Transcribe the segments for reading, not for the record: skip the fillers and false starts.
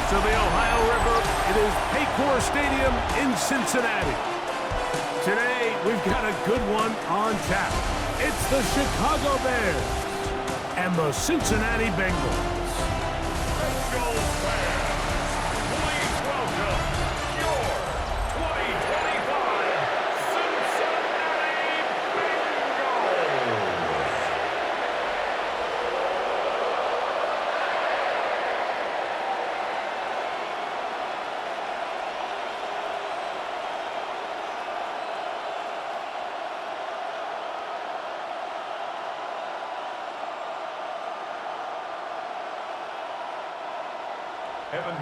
to the Ohio River. It is Paycor Stadium in Cincinnati. Today, we've got a good one on tap. It's the Chicago Bears and the Cincinnati Bengals. Bengals fans, please welcome your 2025 Cincinnati Bengals.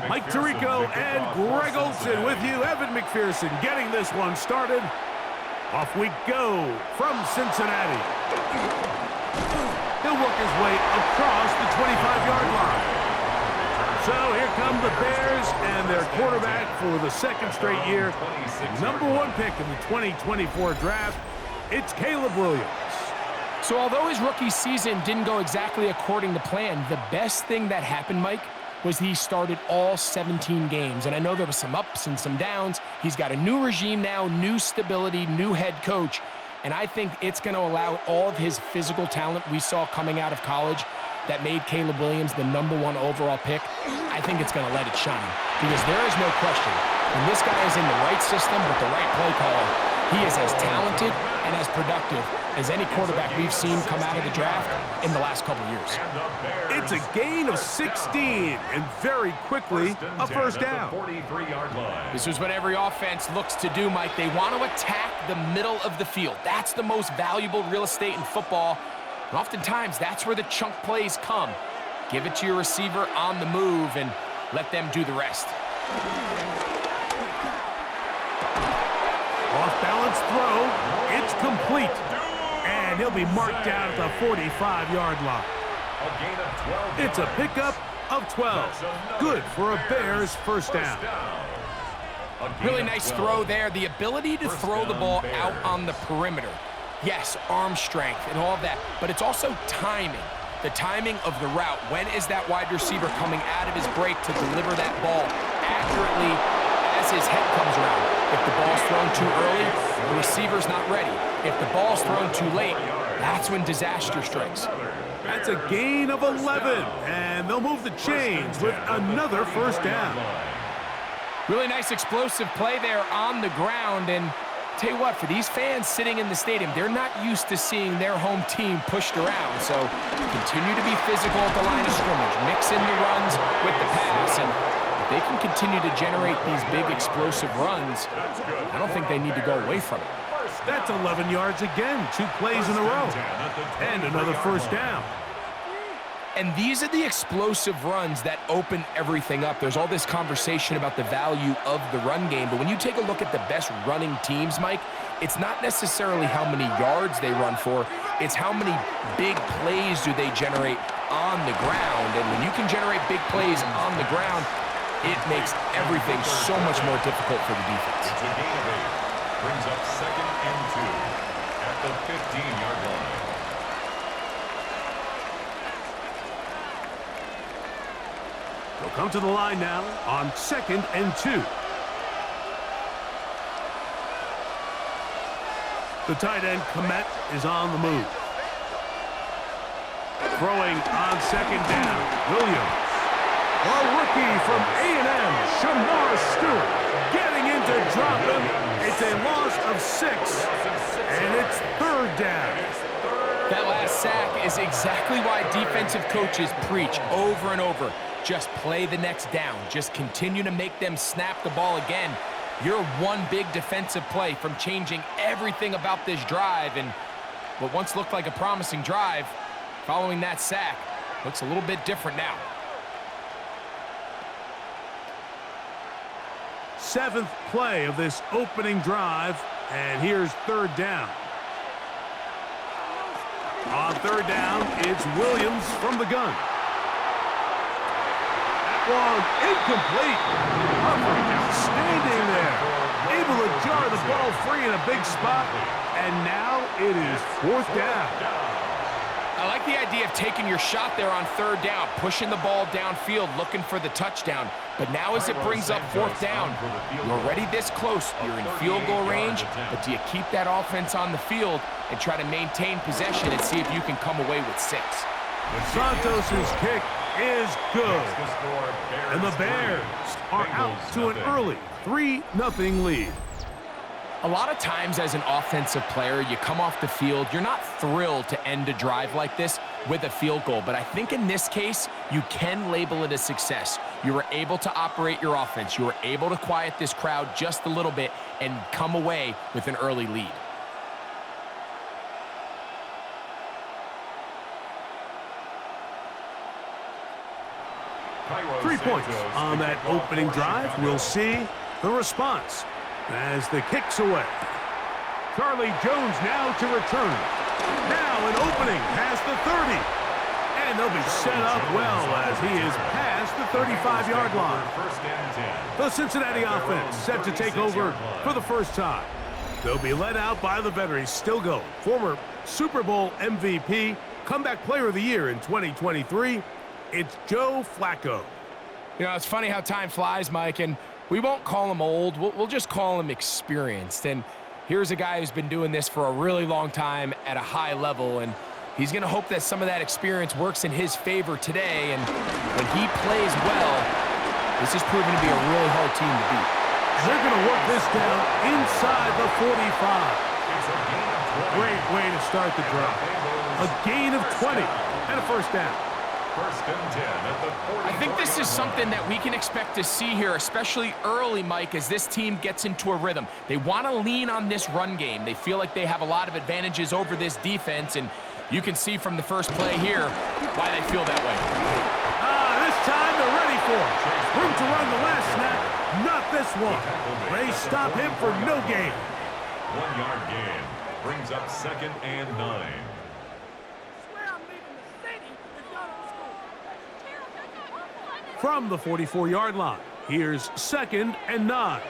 Mike Tirico and Greg Olson with you. Evan McPherson getting this one started. Off we go from Cincinnati. He'll work his way across the 25-yard line. So here come the Bears and their quarterback for the second straight year. #1 pick in the 2024 draft. It's Caleb Williams. So although his rookie season didn't go exactly according to plan, the best thing that happened, Mike, was he started all 17 games. And I know there was some ups and some downs. He's got a new regime now, new stability, new head coach. And I think it's going to allow all of his physical talent we saw coming out of college that made Caleb Williams the #1 overall pick. I think it's going to let it shine. Because there is no question, when this guy is in the right system with the right play caller, he is as talented and as productive as any quarterback we've seen come out of the draft in the last couple years. It's a gain of 16, and very quickly, a first down. This is what every offense looks to do, Mike. They want to attack the middle of the field. That's the most valuable real estate in football. And oftentimes, that's where the chunk plays come. Give it to your receiver on the move and let them do the rest. Off-balance throw. It's complete. And he'll be marked down at the 45-yard line. It's a pickup of 12. Good for a Bears first down. Really nice throw there. The ability to throw the ball out on the perimeter. Yes, arm strength and all of that, but it's also timing. The timing of the route. When is that wide receiver coming out of his break to deliver that ball accurately as his head comes around? If the ball's thrown too early, the receiver's not ready. If the ball's thrown too late, that's when disaster strikes. That's a gain of 11, and they'll move the chains with another first down. Really nice explosive play there on the ground, and tell you what, for these fans sitting in the stadium, they're not used to seeing their home team pushed around, so continue to be physical at the line of scrimmage, mix in the runs with the pass, and if they can continue to generate these big explosive runs, I don't think they need to go away from it. That's 11 yards again, 2 plays in a row, and another first down. And these are the explosive runs that open everything up. There's all this conversation about the value of the run game, but when you take a look at the best running teams, Mike, it's not necessarily how many yards they run for, it's how many big plays do they generate on the ground. And when you can generate big plays on the ground, it makes everything so much more difficult for the defense. It's a gain of 8. Brings up 2nd and 2 at the 15-yard line. They'll come to the line now on 2nd and 2. The tight end, Komet, is on the move. Throwing on 2nd down, Williams. A rookie from A&M, Shamar Stewart, getting in to drop him. It's a loss of 6, and it's 3rd down. That last sack is exactly why defensive coaches preach over and over. Just play the next down. Just continue to make them snap the ball again. You're one big defensive play from changing everything about this drive, and what once looked like a promising drive, following that sack, looks a little bit different now. 7th play of this opening drive, and here's 3rd down. On 3rd down, it's Williams from the gun. That one incomplete. Outstanding there. Able to jar the ball free in a big spot, and now it is 4th down. I like the idea of taking your shot there on 3rd down, pushing the ball downfield, looking for the touchdown. But now as it brings up fourth down, you're already this close. You're in field goal range, but do you keep that offense on the field and try to maintain possession and see if you can come away with 6? Santos's kick is good. And the Bears are out to an early 3-0 lead. A lot of times as an offensive player, you come off the field, you're not thrilled to end a drive like this with a field goal. But I think in this case, you can label it a success. You were able to operate your offense. You were able to quiet this crowd just a little bit and come away with an early lead. Three points on that opening drive. We'll see the response as the kick's away. Charlie Jones now to return. Now an opening past the 30. And they'll be set up well as he is past the 35-yard line. The Cincinnati offense set to take over for the first time. They'll be led out by the veterans still going. Former Super Bowl MVP, comeback player of the year in 2023, it's Joe Flacco. You know, it's funny how time flies, Mike, and we won't call him old. We'll just call him experienced. And here's a guy who's been doing this for a really long time at a high level, and he's going to hope that some of that experience works in his favor today. And when he plays well, this is proving to be a really hard team to beat. They're going to work this down inside the 45. Great way to start the drive. A gain of 20 and a first down. First and 10 at the 40. I think this is something that we can expect to see here, especially early, Mike, as this team gets into a rhythm. They want to lean on this run game. They feel like they have a lot of advantages over this defense, and you can see from the first play here why they feel that way. This time they're ready for it. Room to run the last snap. Not this one. They stop him for no gain. 1-yard gain brings up second and 9. From the 44-yard line, here's second and 9.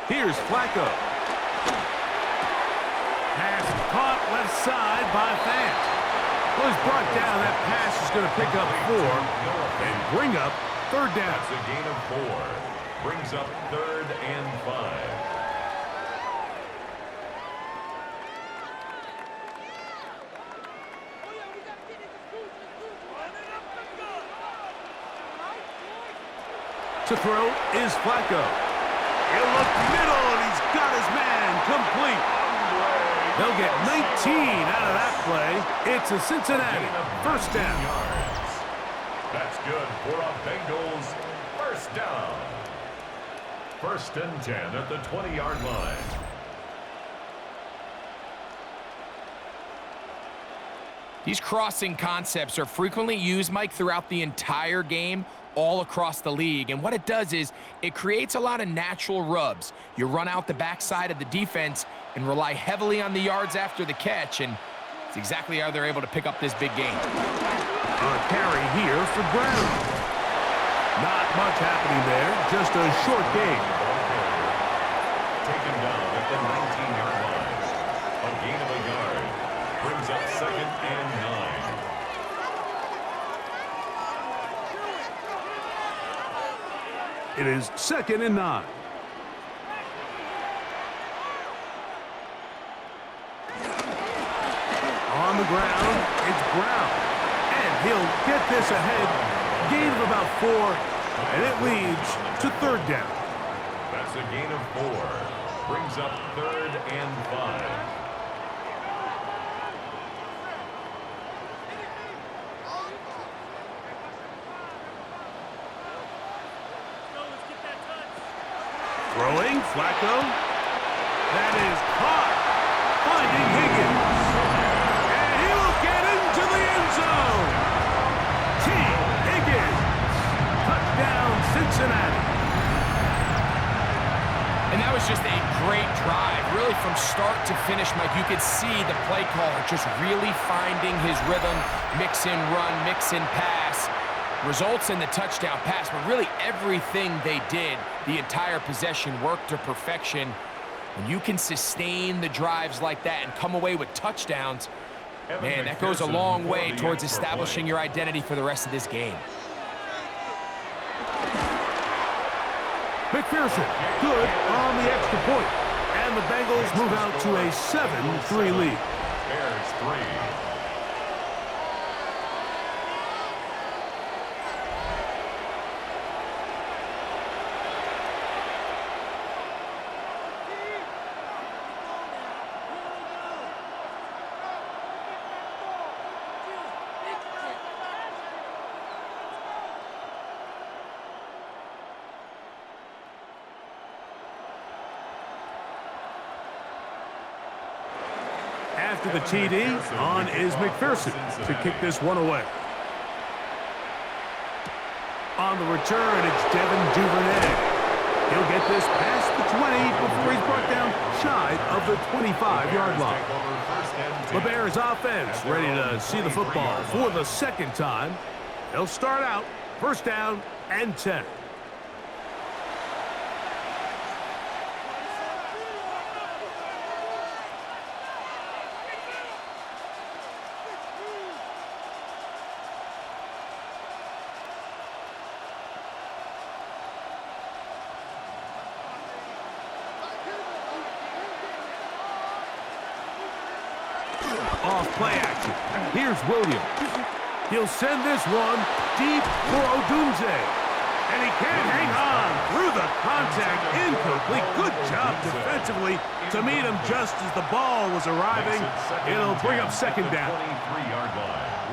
Here's Flacco. Pass caught left side by Fant. Was brought down. That pass is going to pick up 4 and bring up third down. That's a gain of 4. Brings up third and 5. To throw is Flacco. He'll look middle, and he's got his man complete. They'll get 19 out of that play. It's a Cincinnati first down. That's good for a Bengals first down. First and 10 at the 20-yard line. These crossing concepts are frequently used, Mike, throughout the entire game, all across the league. And what it does is it creates a lot of natural rubs. You run out the backside of the defense and rely heavily on the yards after the catch, and it's exactly how they're able to pick up this big game. A carry here for Brown. Not much happening there, just a short game. Taken down at the 19-yard line. A gain of a yard brings up second and 9. It is second and 9. On the ground, it's Brown. And he'll get this ahead. Gain of about 4, and it leads to third down. That's a gain of 4. Brings up third and 5. Throwing, Flacco. That is caught. Finding Higgins. And he will get into the end zone. T. Higgins. Touchdown, Cincinnati. And that was just a great drive. Really from start to finish, Mike, you could see the play caller just really finding his rhythm. Mix in run, mix in pass. Results in the touchdown pass, but really everything they did, the entire possession worked to perfection. When you can sustain the drives like that and come away with touchdowns, Man, that goes a long way towards establishing your identity for the rest of this game. McPherson, good on the extra point. And the Bengals move out to a 7-3 lead. Bears 3. After the TD, on is McPherson to kick this one away. On the return, it's Devin Duvernay. He'll get this past the 20 before he's brought down shy of the 25-yard line. The Bears offense ready to see the football for the second time. They'll start out first down and 10. Off play action. Here's Williams. He'll send this one deep for Odunze. And he can't hang on through the contact. Incomplete. Good job defensively to meet him just as the ball was arriving. It'll bring up second down.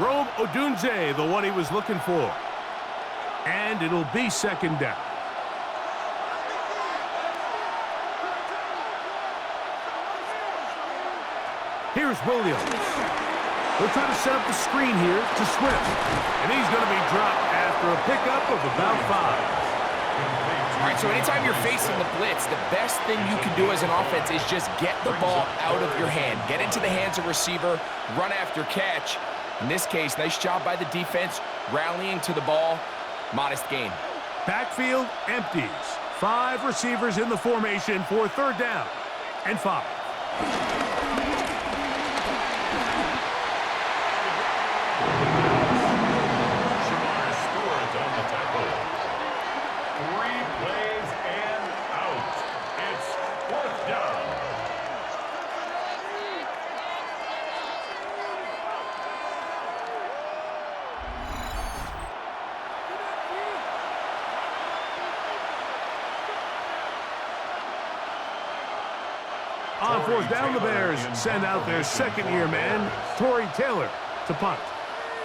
Rome Odunze, the one he was looking for. And it'll be second down. Here's Williams. They'll try to set up the screen here to Swift. And he's going to be dropped after a pickup of about 5. All right, so anytime you're facing the blitz, the best thing you can do as an offense is just get the ball out of your hand. Get into the hands of receiver, run after catch. In this case, nice job by the defense, rallying to the ball. Modest gain. Backfield empties. 5 receivers in the formation for third down and 5. On fourth down, the Bears send out their second-year man, Torrey Taylor, to punt.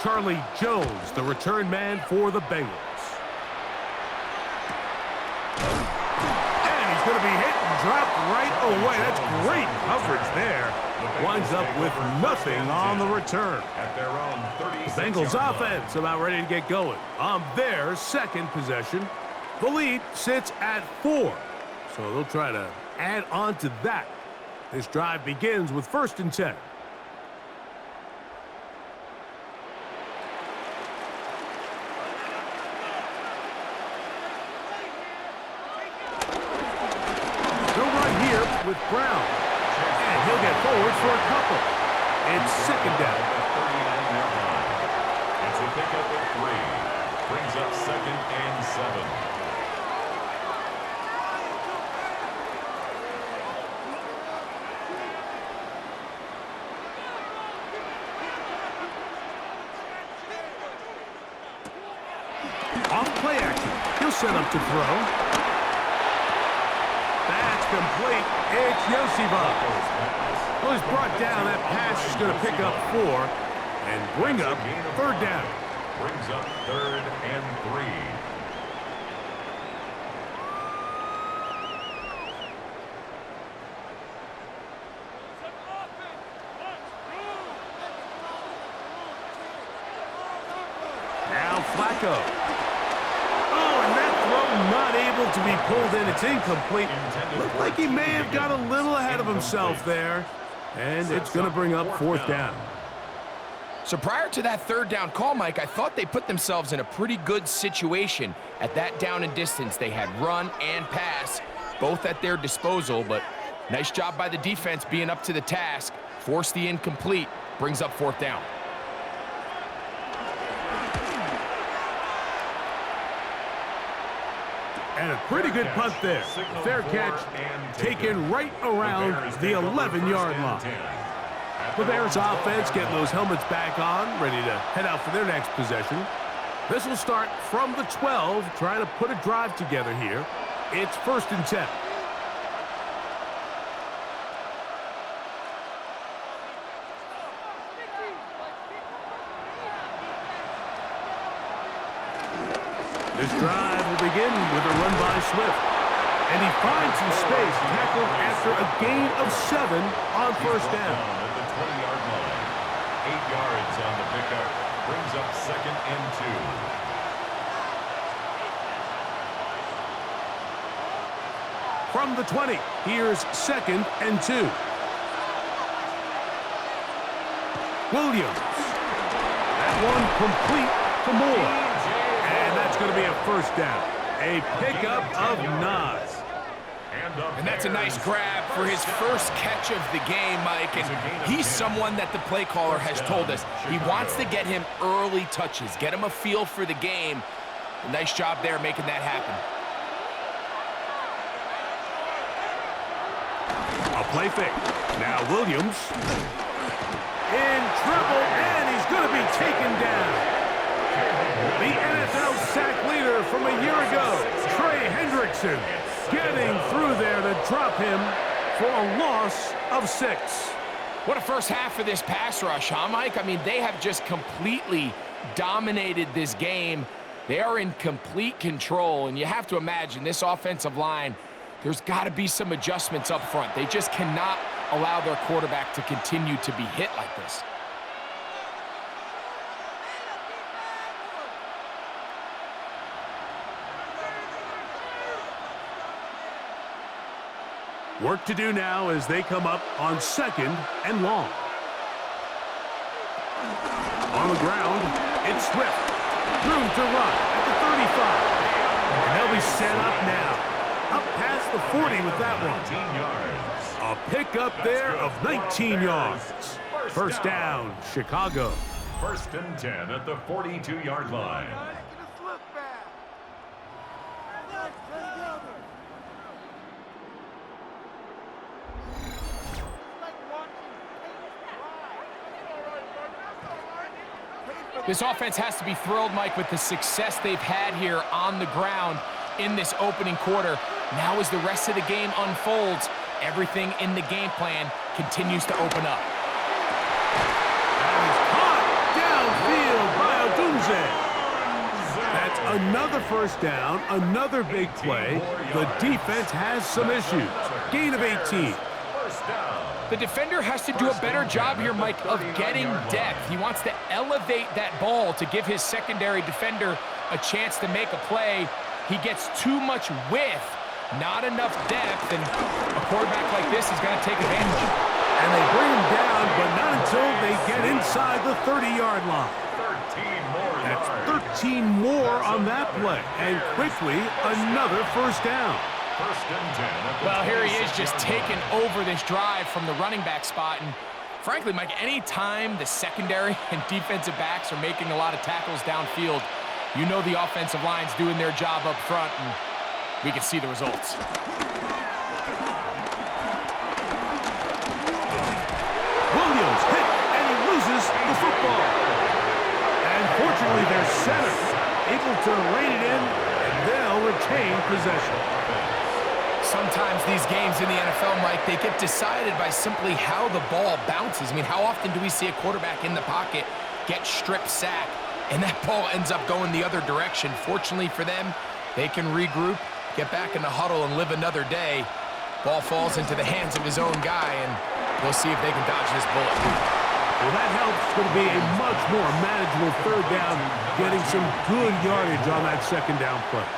Charlie Jones, the return man for the Bengals. And he's going to be hit and dropped right away. That's great coverage there. Winds up with nothing on the return. The Bengals offense about ready to get going on their second possession. The lead sits at 4, so they'll try to add on to that. This drive begins with first and 10. They'll run here with Brown. And he'll get forward for a couple. It's second down. It's a pickup at 3. Brings up second and 7. Off play action. He'll set up to throw. That's complete. It's Yosibov. Well, he's brought down. That pass is going to pick up 4 and bring up third down. Brings up third and 3. Now Flacco. Not able to be pulled in. It's incomplete. Looked like he may have got a little ahead of himself there. And it's going to bring up fourth down. So prior to that third down call, Mike, I thought they put themselves in a pretty good situation at that down and distance. They had run and pass, both at their disposal, but nice job by the defense being up to the task, forced the incomplete, Brings up 4th down. And a pretty good punt there. Fair catch taken right around the 11-yard line. The Bears offense getting those helmets back on, ready to head out for their next possession. This will start from the 12, trying to put a drive together here. It's 1st and 10. This drive will begin with a run by Swift. And he finds some space, tackled after a gain of 7 on 1st down. At the 20-yard line. 8 yards on the pickup. Brings up 2nd and 2. From the 20, here's 2nd and 2. Williams. That one complete to Moore. And that's going to be a 1st down. A pickup of 9. And that's a nice grab for his first catch of the game, Mike. And he's someone that the play caller has told us he wants to get him early touches, get him a feel for the game. A nice job there making that happen. A play fake. Now Williams in trouble, and he's going to be taken down. The NFL sack leader from a year ago, Trey Hendrickson, getting through there to drop him for a loss of 6. What a first half of this pass rush, huh, Mike? I mean, they have just completely dominated this game. They are in complete control, and you have to imagine this offensive line, there's got to be some adjustments up front. They just cannot allow their quarterback to continue to be hit like this. Work to do now as they come up on 2nd and long. On the ground, it's Swift. Room to run at the 35. And they'll be set up now. Up past the 40 with that one. A pickup there of 19 yards. 1st down, Chicago. 1st and 10 at the 42-yard line. This offense has to be thrilled, Mike, with the success they've had here on the ground in this opening quarter. Now as the rest of the game unfolds, everything in the game plan continues to open up. That is caught downfield by Odunze. That's another 1st down, another big play. The defense has some issues. Gain of 18. The defender has to do a better job here, Mike, of getting depth. He wants to elevate that ball to give his secondary defender a chance to make a play. He gets too much width, not enough depth, and a quarterback like this is going to take advantage. And they bring him down, but not until they get inside the 30-yard line. 13 more yards. That's 13 more on that play, and quickly another 1st down. 1st and 10. Well, here he is just taking over this drive from the running back spot. And frankly, Mike, any time the secondary and defensive backs are making a lot of tackles downfield, you know the offensive line's doing their job up front, and we can see the results. Williams hit, and he loses the football. And fortunately, their center able to rein it in, and they'll retain possession. Sometimes these games in the NFL, Mike, they get decided by simply how the ball bounces. I mean, how often do we see a quarterback in the pocket get strip sack, and that ball ends up going the other direction? Fortunately for them, they can regroup, get back in the huddle, and live another day. Ball falls into the hands of his own guy, and we'll see if they can dodge this bullet. Well, that helps. It's going to be a much more manageable 3rd down, getting some good yardage on that 2nd down play.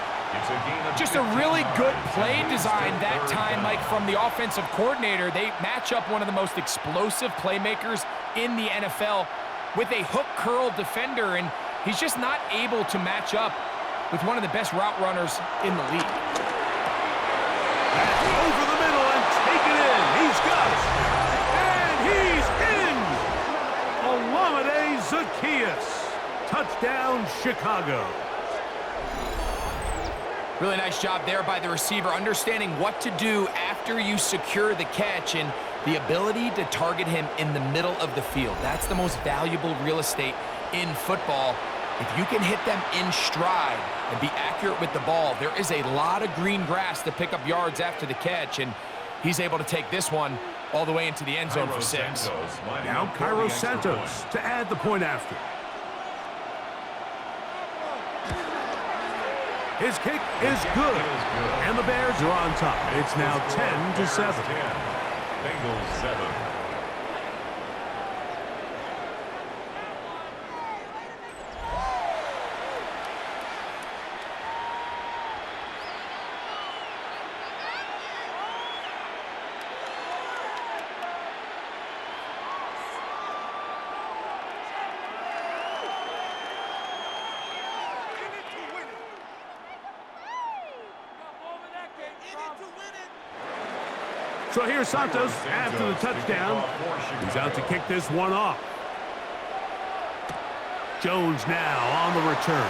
Just a really good play design that time, Mike, from the offensive coordinator. They match up one of the most explosive playmakers in the NFL with a hook curl defender, and he's just not able to match up with one of the best route runners in the league. That's over the middle and taken in. He's got it. And he's in. Zacchaeus. Touchdown, Chicago. Really nice job there by the receiver, understanding what to do after you secure the catch and the ability to target him in the middle of the field. That's the most valuable real estate in football. If you can hit them in stride and be accurate with the ball, there is a lot of green grass to pick up yards after the catch, and he's able to take this one all the way into the end zone for 6. Now Cairo Santos to add the point after. His kick is good, and the Bears are on top. It's now 10-7. Bengals 7. So here's Santos after the touchdown. He's out to kick this one off. Jones now on the return.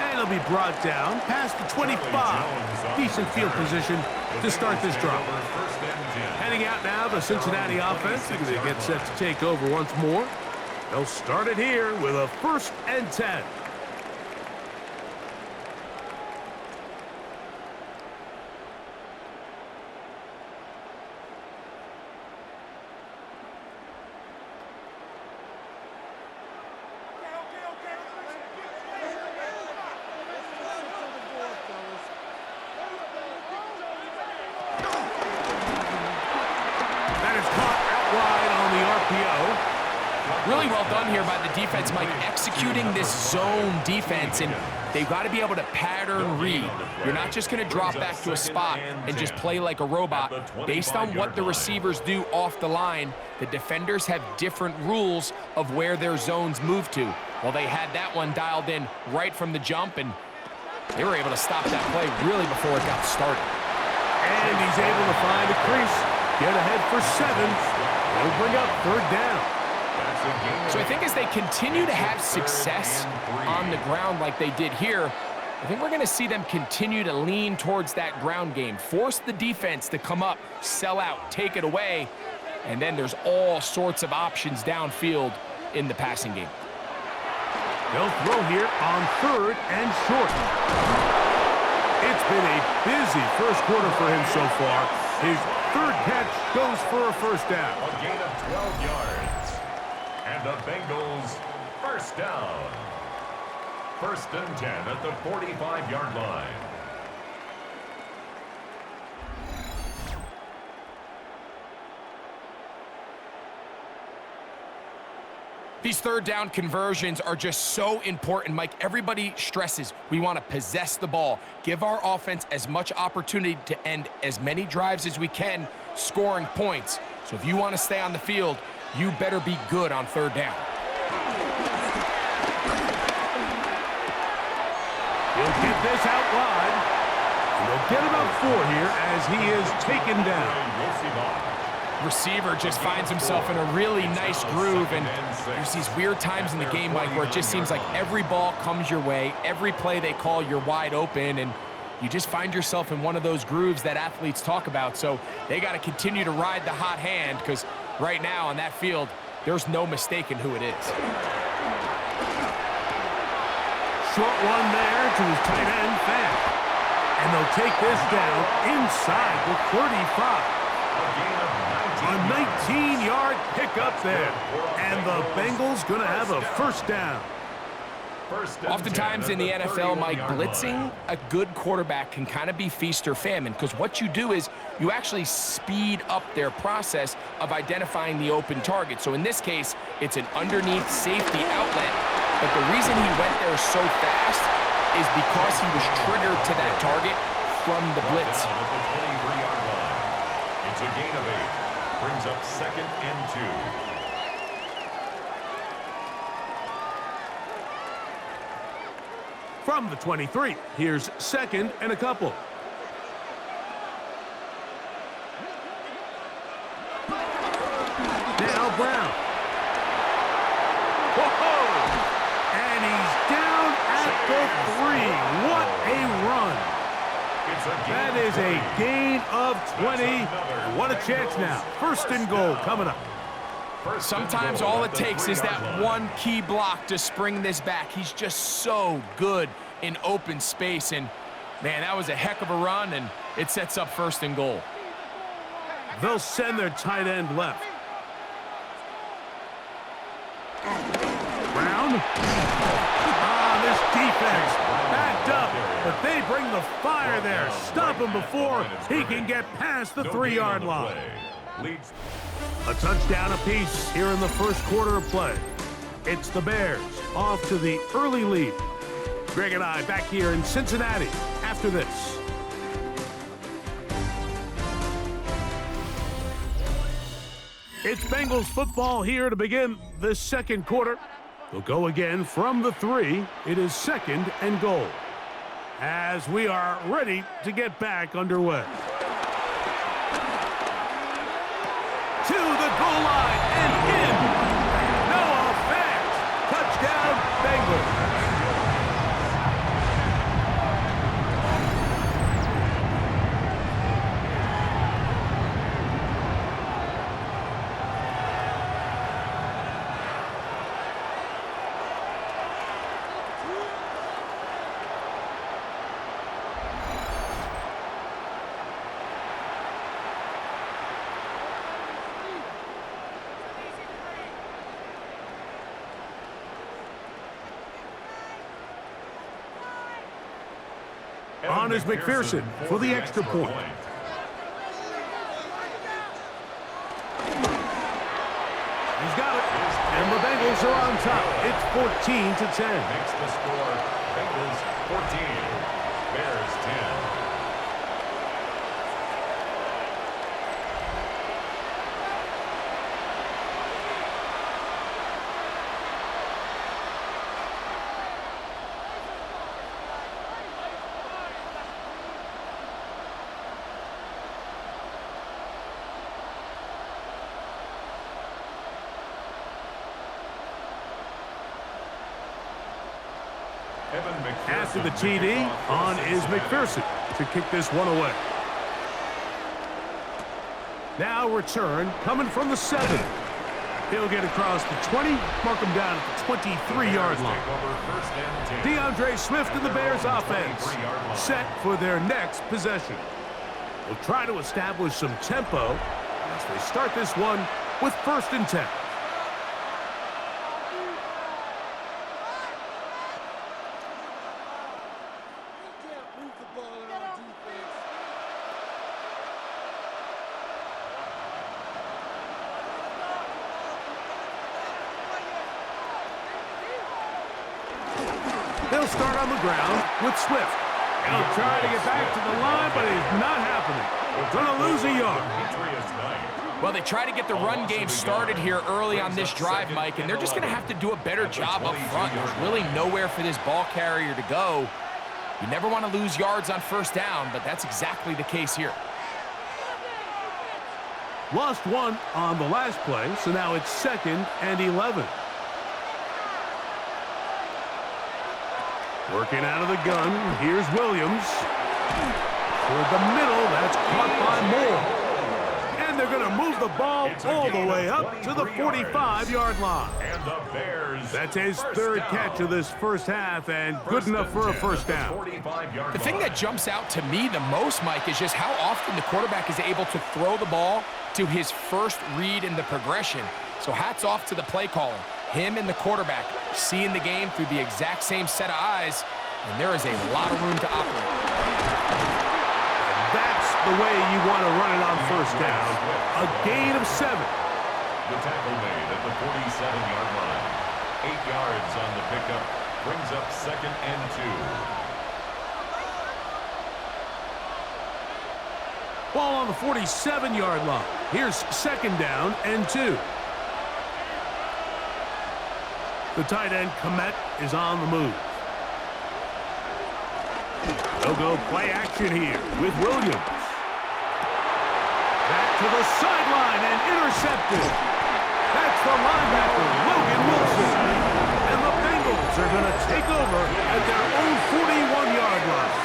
And he'll be brought down past the 25. Decent field position to start this drive. Heading out now, the Cincinnati offense. They're going to get set to take over once more. They'll start it here with a 1st and 10. Really well done here by the defense, Mike, executing this zone defense, and they've got to be able to pattern read. You're not just going to drop back to a spot and just play like a robot. Based on what the receivers do off the line, the defenders have different rules of where their zones move to. Well, they had that one dialed in right from the jump, and they were able to stop that play really before it got started. And he's able to find a crease, get ahead for 7. He'll bring up 3rd down. So I think as they continue to have success on the ground like they did here, I think we're going to see them continue to lean towards that ground game, force the defense to come up, sell out, take it away, and then there's all sorts of options downfield in the passing game. They'll throw here on 3rd and short. It's been a busy first quarter for him so far. His 3rd catch goes for a 1st down. A gain of 12 yards. And the Bengals 1st down. 1st and 10 at the 45-yard line. These 3rd down conversions are just so important, Mike. Everybody stresses we want to possess the ball, give our offense as much opportunity to end as many drives as we can, scoring points. So if you want to stay on the field, you better be good on 3rd down. He'll get this out wide. And they'll get about 4 here as he is taken down. Receiver just finds himself in a really nice groove, and there's these weird times in the game, Mike, where it just seems like every ball comes your way, every play they call, you're wide open, and you just find yourself in one of those grooves that athletes talk about. So they got to continue to ride the hot hand, because right now on that field, there's no mistaking who it is. Short one there to his tight end, Fan. And they'll take this down inside the 35. A 19-yard pickup there. And the Bengals going to have a 1st down. Oftentimes in the NFL, Mike, blitzing a good quarterback can kind of be feast or famine, because what you do is you actually speed up their process of identifying the open target. So in this case, it's an underneath safety outlet, but the reason he went there so fast is because he was triggered to that target from the blitz. It's a gain of 8. Brings up 2nd and 2. From the 23, here's 2nd and a couple. Now Brown. three. What a run. That is a gain of 20. What a chance now. First and goal coming up. Sometimes all it takes is that one key block to spring this back. He's just so good in open space. And, man, that was a heck of a run, and it sets up first and goal. They'll send their tight end left. Brown. This defense backed up, but they bring the fire there. Stop him before he can get past the 3-yard line. A touchdown apiece here in the first quarter of play. It's the Bears off to the early lead. Greg and I back here in Cincinnati after this. It's Bengals football here to begin the second quarter. They'll go again from the 3. It is second and goal as we are ready to get back underway. To the goal line and in. No offense. Touchdown, Bengals. On is McPherson for the extra point. He's got it. And the Bengals are on top. It's 14-10. Makes the score Bengals 14, Bears 10. After the TD, on is McPherson to kick this one away. Now return coming from the 7. He'll get across the 20, mark him down at the 23-yard line. DeAndre Swift and the Bears offense set for their next possession. They'll try to establish some tempo as they start this one with first and 10. They'll start on the ground with Swift. He'll try to get back to the line, but it's not happening. Going to lose a yard. Well, they try to get the run game started here early on this drive, Mike, and they're just going to have to do a better job up front. There's really nowhere for this ball carrier to go. You never want to lose yards on first down, but that's exactly the case here. Lost one on the last play, so now it's second and 11. Working out of the gun, here's Williams. Toward the middle, that's caught by Moore. And they're going to move the ball all the way up to the 45-yard line. And the Bears. That's his third catch of this first half, and good enough for a first down. The thing that jumps out to me the most, Mike, is just how often the quarterback is able to throw the ball to his first read in the progression. So hats off to the play caller. Him and the quarterback seeing the game through the exact same set of eyes, and there is a lot of room to operate. And that's the way you want to run it on first down. A gain of 7. The tackle made at the 47-yard line. 8 yards on the pickup. Brings up second and 2. Ball on the 47-yard line. Here's second down and 2. The tight end, Komet, is on the move. They'll go play action here with Williams. Back to the sideline and intercepted. That's the linebacker, Logan Wilson. And the Bengals are going to take over at their own 41-yard line.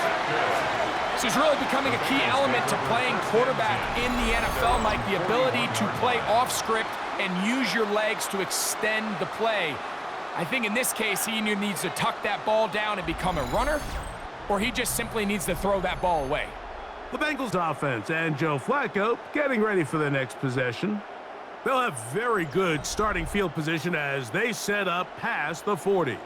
This is really becoming a key element to playing quarterback in the NFL, Mike, the ability to play off script and use your legs to extend the play. I think in this case, he either needs to tuck that ball down and become a runner, or he just simply needs to throw that ball away. The Bengals offense and Joe Flacco getting ready for the next possession. They'll have very good starting field position as they set up past the 40.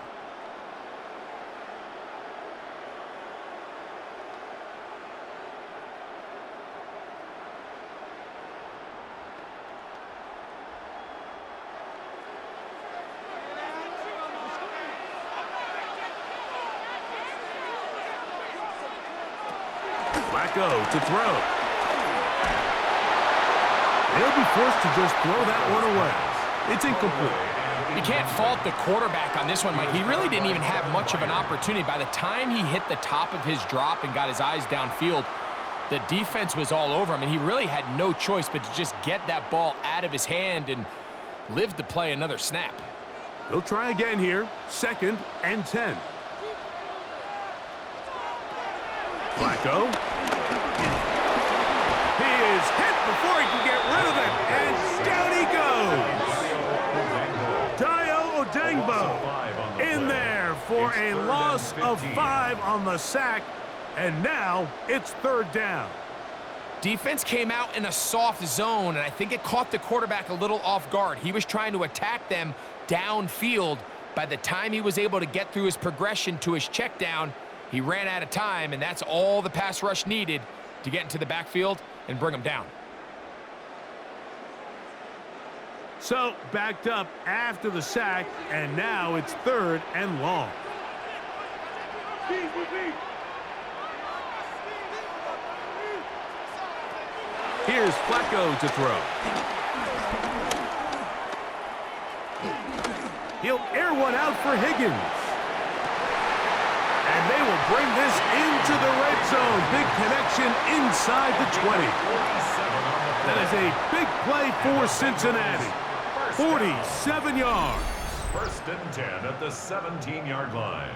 Flacco to throw. He'll be forced to just throw that one away. It's incomplete. You can't fault the quarterback on this one, Mike. He really didn't even have much of an opportunity. By the time he hit the top of his drop and got his eyes downfield, the defense was all over him, and he really had no choice but to just get that ball out of his hand and live to play another snap. He'll try again here. 2nd and 10. Flacco. He is hit before he can get rid of it, and down he goes. Dayo Odengbo in there for a loss of 5 on the sack, and now it's 3rd down. Defense came out in a soft zone, and I think it caught the quarterback a little off guard. He was trying to attack them downfield. By the time he was able to get through his progression to his check down, he ran out of time, and that's all the pass rush needed to get into the backfield and bring him down. So, backed up after the sack, and now it's 3rd and long. Here's Flacco to throw. He'll air one out for Higgins. And they will bring this into the red zone. Big connection inside the 20. That is a big play for Cincinnati. 47 yards. 1st and 10 at the 17-yard line.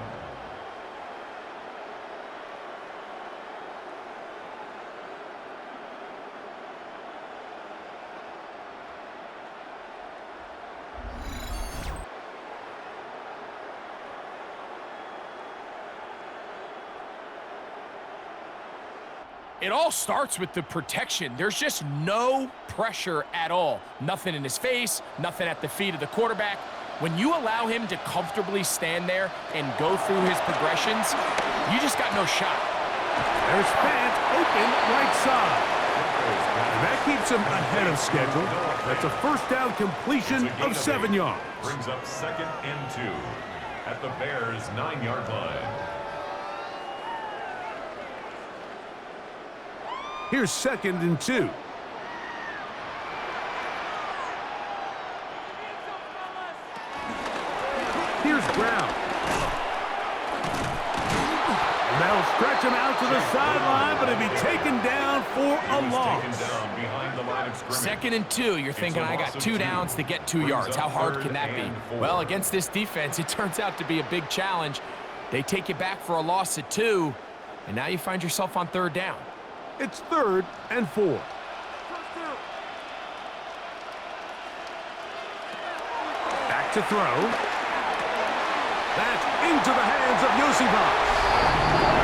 It all starts with the protection. There's just no pressure at all. Nothing in his face, nothing at the feet of the quarterback. When you allow him to comfortably stand there and go through his progressions, you just got no shot. There's Fant open right side. And that keeps him ahead of schedule. That's a 1st down completion of 7 yards. Brings up 2nd and 2 at the Bears' 9-yard line. Here's 2nd and 2. Here's Brown. And they'll stretch him out to the sideline, but he'll be taken down for a loss. 2nd and 2. You're thinking, I got 2 downs to get 2 yards. How hard can that be? Well, against this defense, it turns out to be a big challenge. They take you back for a loss at 2, and now you find yourself on 3rd down. It's 3rd and 4. Back to throw. That's into the hands of Yosivas.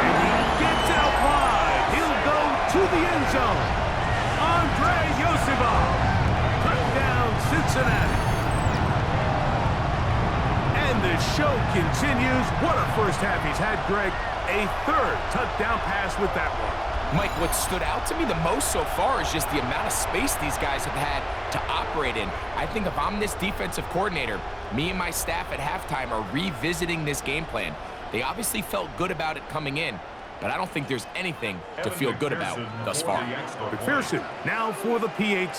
And he gets out wide. He'll go to the end zone. Andre Yosivas. Touchdown, Cincinnati. And the show continues. What a first half he's had, Greg. A 3rd touchdown pass with that one. Mike, what stood out to me the most so far is just the amount of space these guys have had to operate in. I think if I'm this defensive coordinator, me and my staff at halftime are revisiting this game plan. They obviously felt good about it coming in, but I don't think there's anything to feel good about thus far. McPherson now for the PAT.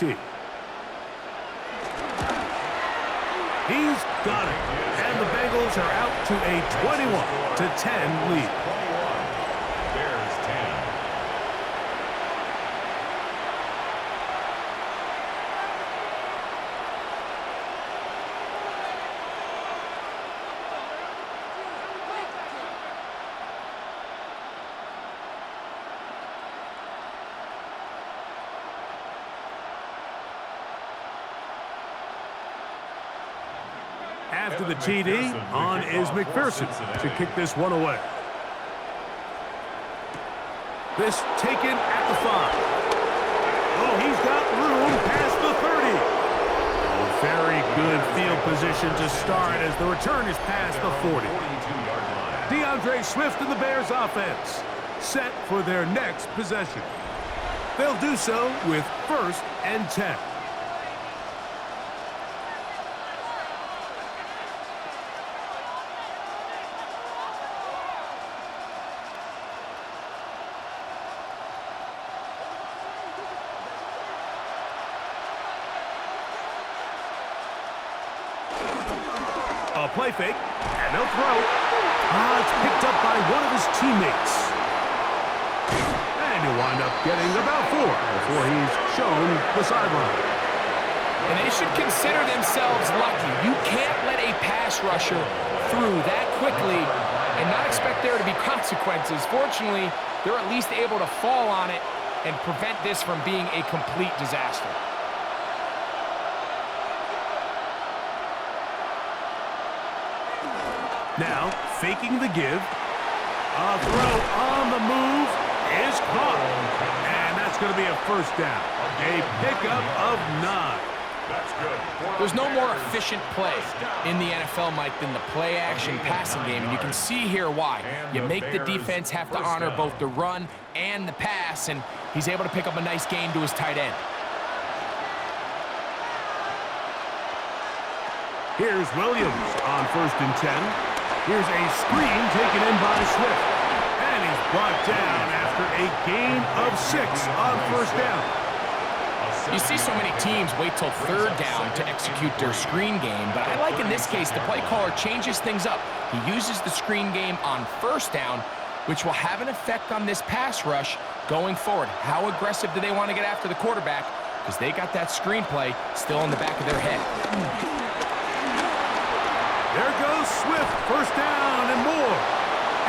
He's got it. And the Bengals are out to a 21-10 lead. After the TD, on is McPherson to kick this one away. This taken at the 5. Oh, he's got room past the 30. Oh, very good field position to start as the return is past the 40. DeAndre Swift and the Bears offense set for their next possession. They'll do so with 1st and 10. A play fake, and they'll throw. It's picked up by one of his teammates. And he'll wind up getting about 4 before he's shown the sideline. And they should consider themselves lucky. You can't let a pass rusher through that quickly and not expect there to be consequences. Fortunately, they're at least able to fall on it and prevent this from being a complete disaster. Now, faking the give. A throw on the move is caught. And that's going to be a 1st down. A pickup of 9. That's good. There's no more efficient play in the NFL, Mike, than the play-action passing game. And you can see here why. You make the defense have to honor both the run and the pass, and he's able to pick up a nice gain to his tight end. Here's Williams on 1st and 10. Here's a screen taken in by Swift. And he's brought down after a gain of 6 on 1st down. You see so many teams wait till 3rd down to execute their screen game, but I like in this case the play caller changes things up. He uses the screen game on 1st down, which will have an effect on this pass rush going forward. How aggressive do they want to get after the quarterback? Because they got that screen play still in the back of their head. There goes Swift, 1st down and more.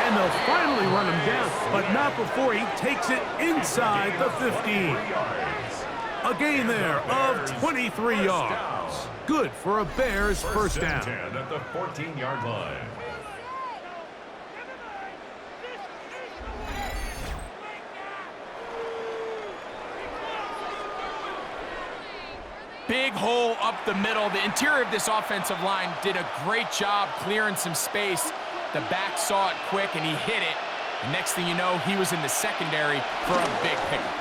And they'll finally run him down, but not before he takes it inside the 15. A gain there of 23 yards. Good for a Bears 1st down. 10 at the 14-yard line. Big hole up the middle. The interior of this offensive line did a great job clearing some space. The back saw it quick, and he hit it. The next thing you know, he was in the secondary for a big pickup.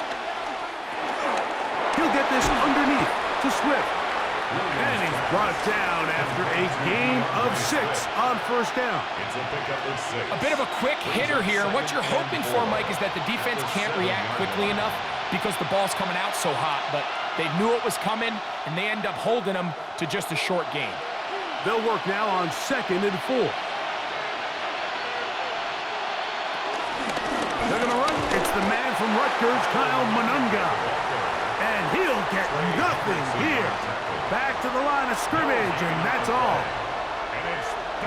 He'll get this underneath to Swift. And he's brought down after a gain of 6 on 1st down. It's a pickup of 6. A bit of a quick hitter here. What you're hoping for, Mike, is that the defense can't react quickly enough because the ball's coming out so hot. But they knew it was coming, and they end up holding them to just a short gain. They'll work now on 2nd and 4. They're going to run. It's the man from Rutgers, Kyle Monunga. And he'll get nothing here. Back to the line of scrimmage, and that's all.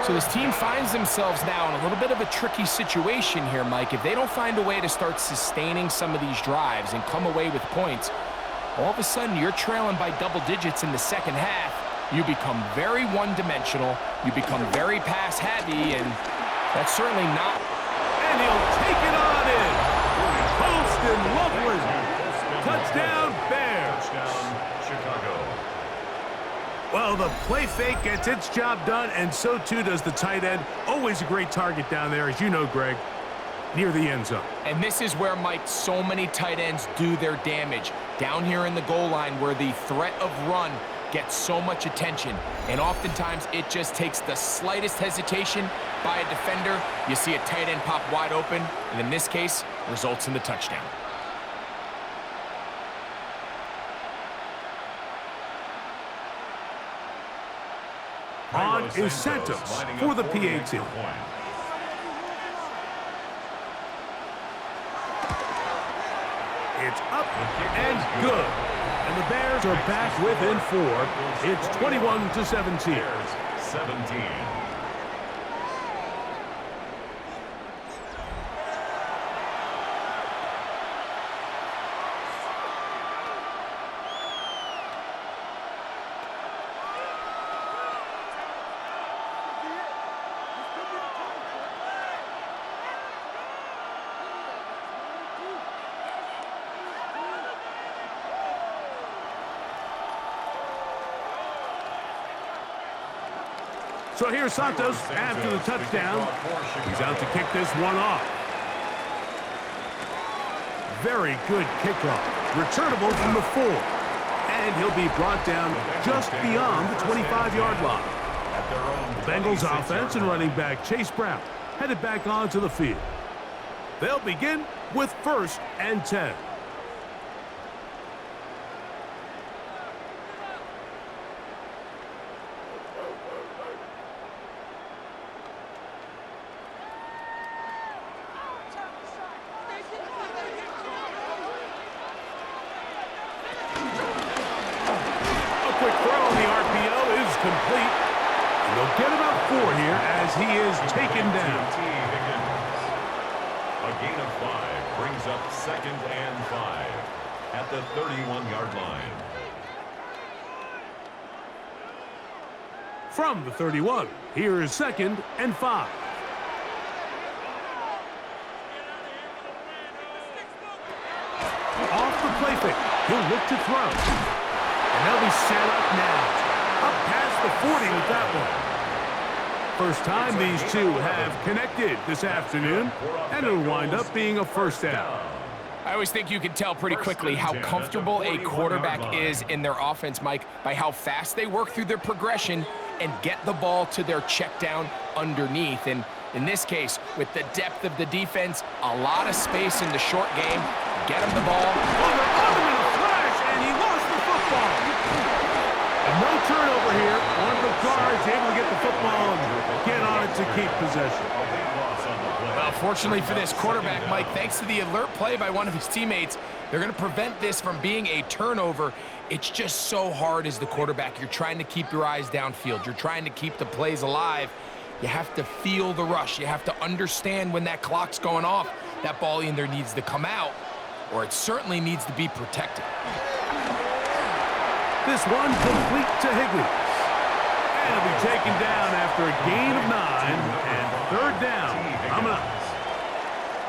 So this team finds themselves now in a little bit of a tricky situation here, Mike. If they don't find a way to start sustaining some of these drives and come away with points, all of a sudden you're trailing by double digits in the 2nd half. You become very one-dimensional. You become very pass-heavy, and that's certainly not. And he'll take it on in. Post and Loveland. Touchdown, Bears. Touchdown, Chicago. Well, the play fake gets its job done, and so too does the tight end. Always a great target down there, as you know, Greg, near the end zone. And this is where, Mike, so many tight ends do their damage. Down here in the goal line where the threat of run gets so much attention. And oftentimes it just takes the slightest hesitation by a defender. You see a tight end pop wide open, and in this case, results in the touchdown. On is Santos for the PAT. It's up and good. And the Bears are back within 4. It's 21-17. 17. So here's Santos after the touchdown. He's out to kick this one off. Very good kickoff. Returnable from the 4. And he'll be brought down just beyond the 25-yard line. The Bengals offense and running back Chase Brown headed back onto the field. They'll begin with 1st and 10. Get about 4 here as he is taken down. A gain of 5 brings up 2nd and 5 at the 31-yard line. From the 31, here is 2nd and 5. Off the play fake, he'll look to throw. And they'll be set up now. Up past the 40 with that one. First time these two have connected this afternoon, and it'll wind up being a 1st down. I always think you can tell pretty quickly how comfortable a quarterback is in their offense, Mike, by how fast they work through their progression and get the ball to their check down underneath. And in this case, with the depth of the defense, a lot of space in the short game, get him the ball. Oh, they're on him in a flash, and he lost the football. And no turnover here. One of the guards able to get the football and get on it to keep possession. Well, fortunately for this quarterback, Mike, thanks to the alert play by one of his teammates, they're going to prevent this from being a turnover. It's just so hard as the quarterback. You're trying to keep your eyes downfield. You're trying to keep the plays alive. You have to feel the rush. You have to understand when that clock's going off. That ball either needs to come out, or it certainly needs to be protected. This one complete to Higley. And he'll be taken down after a gain of 9 and 3rd down coming up.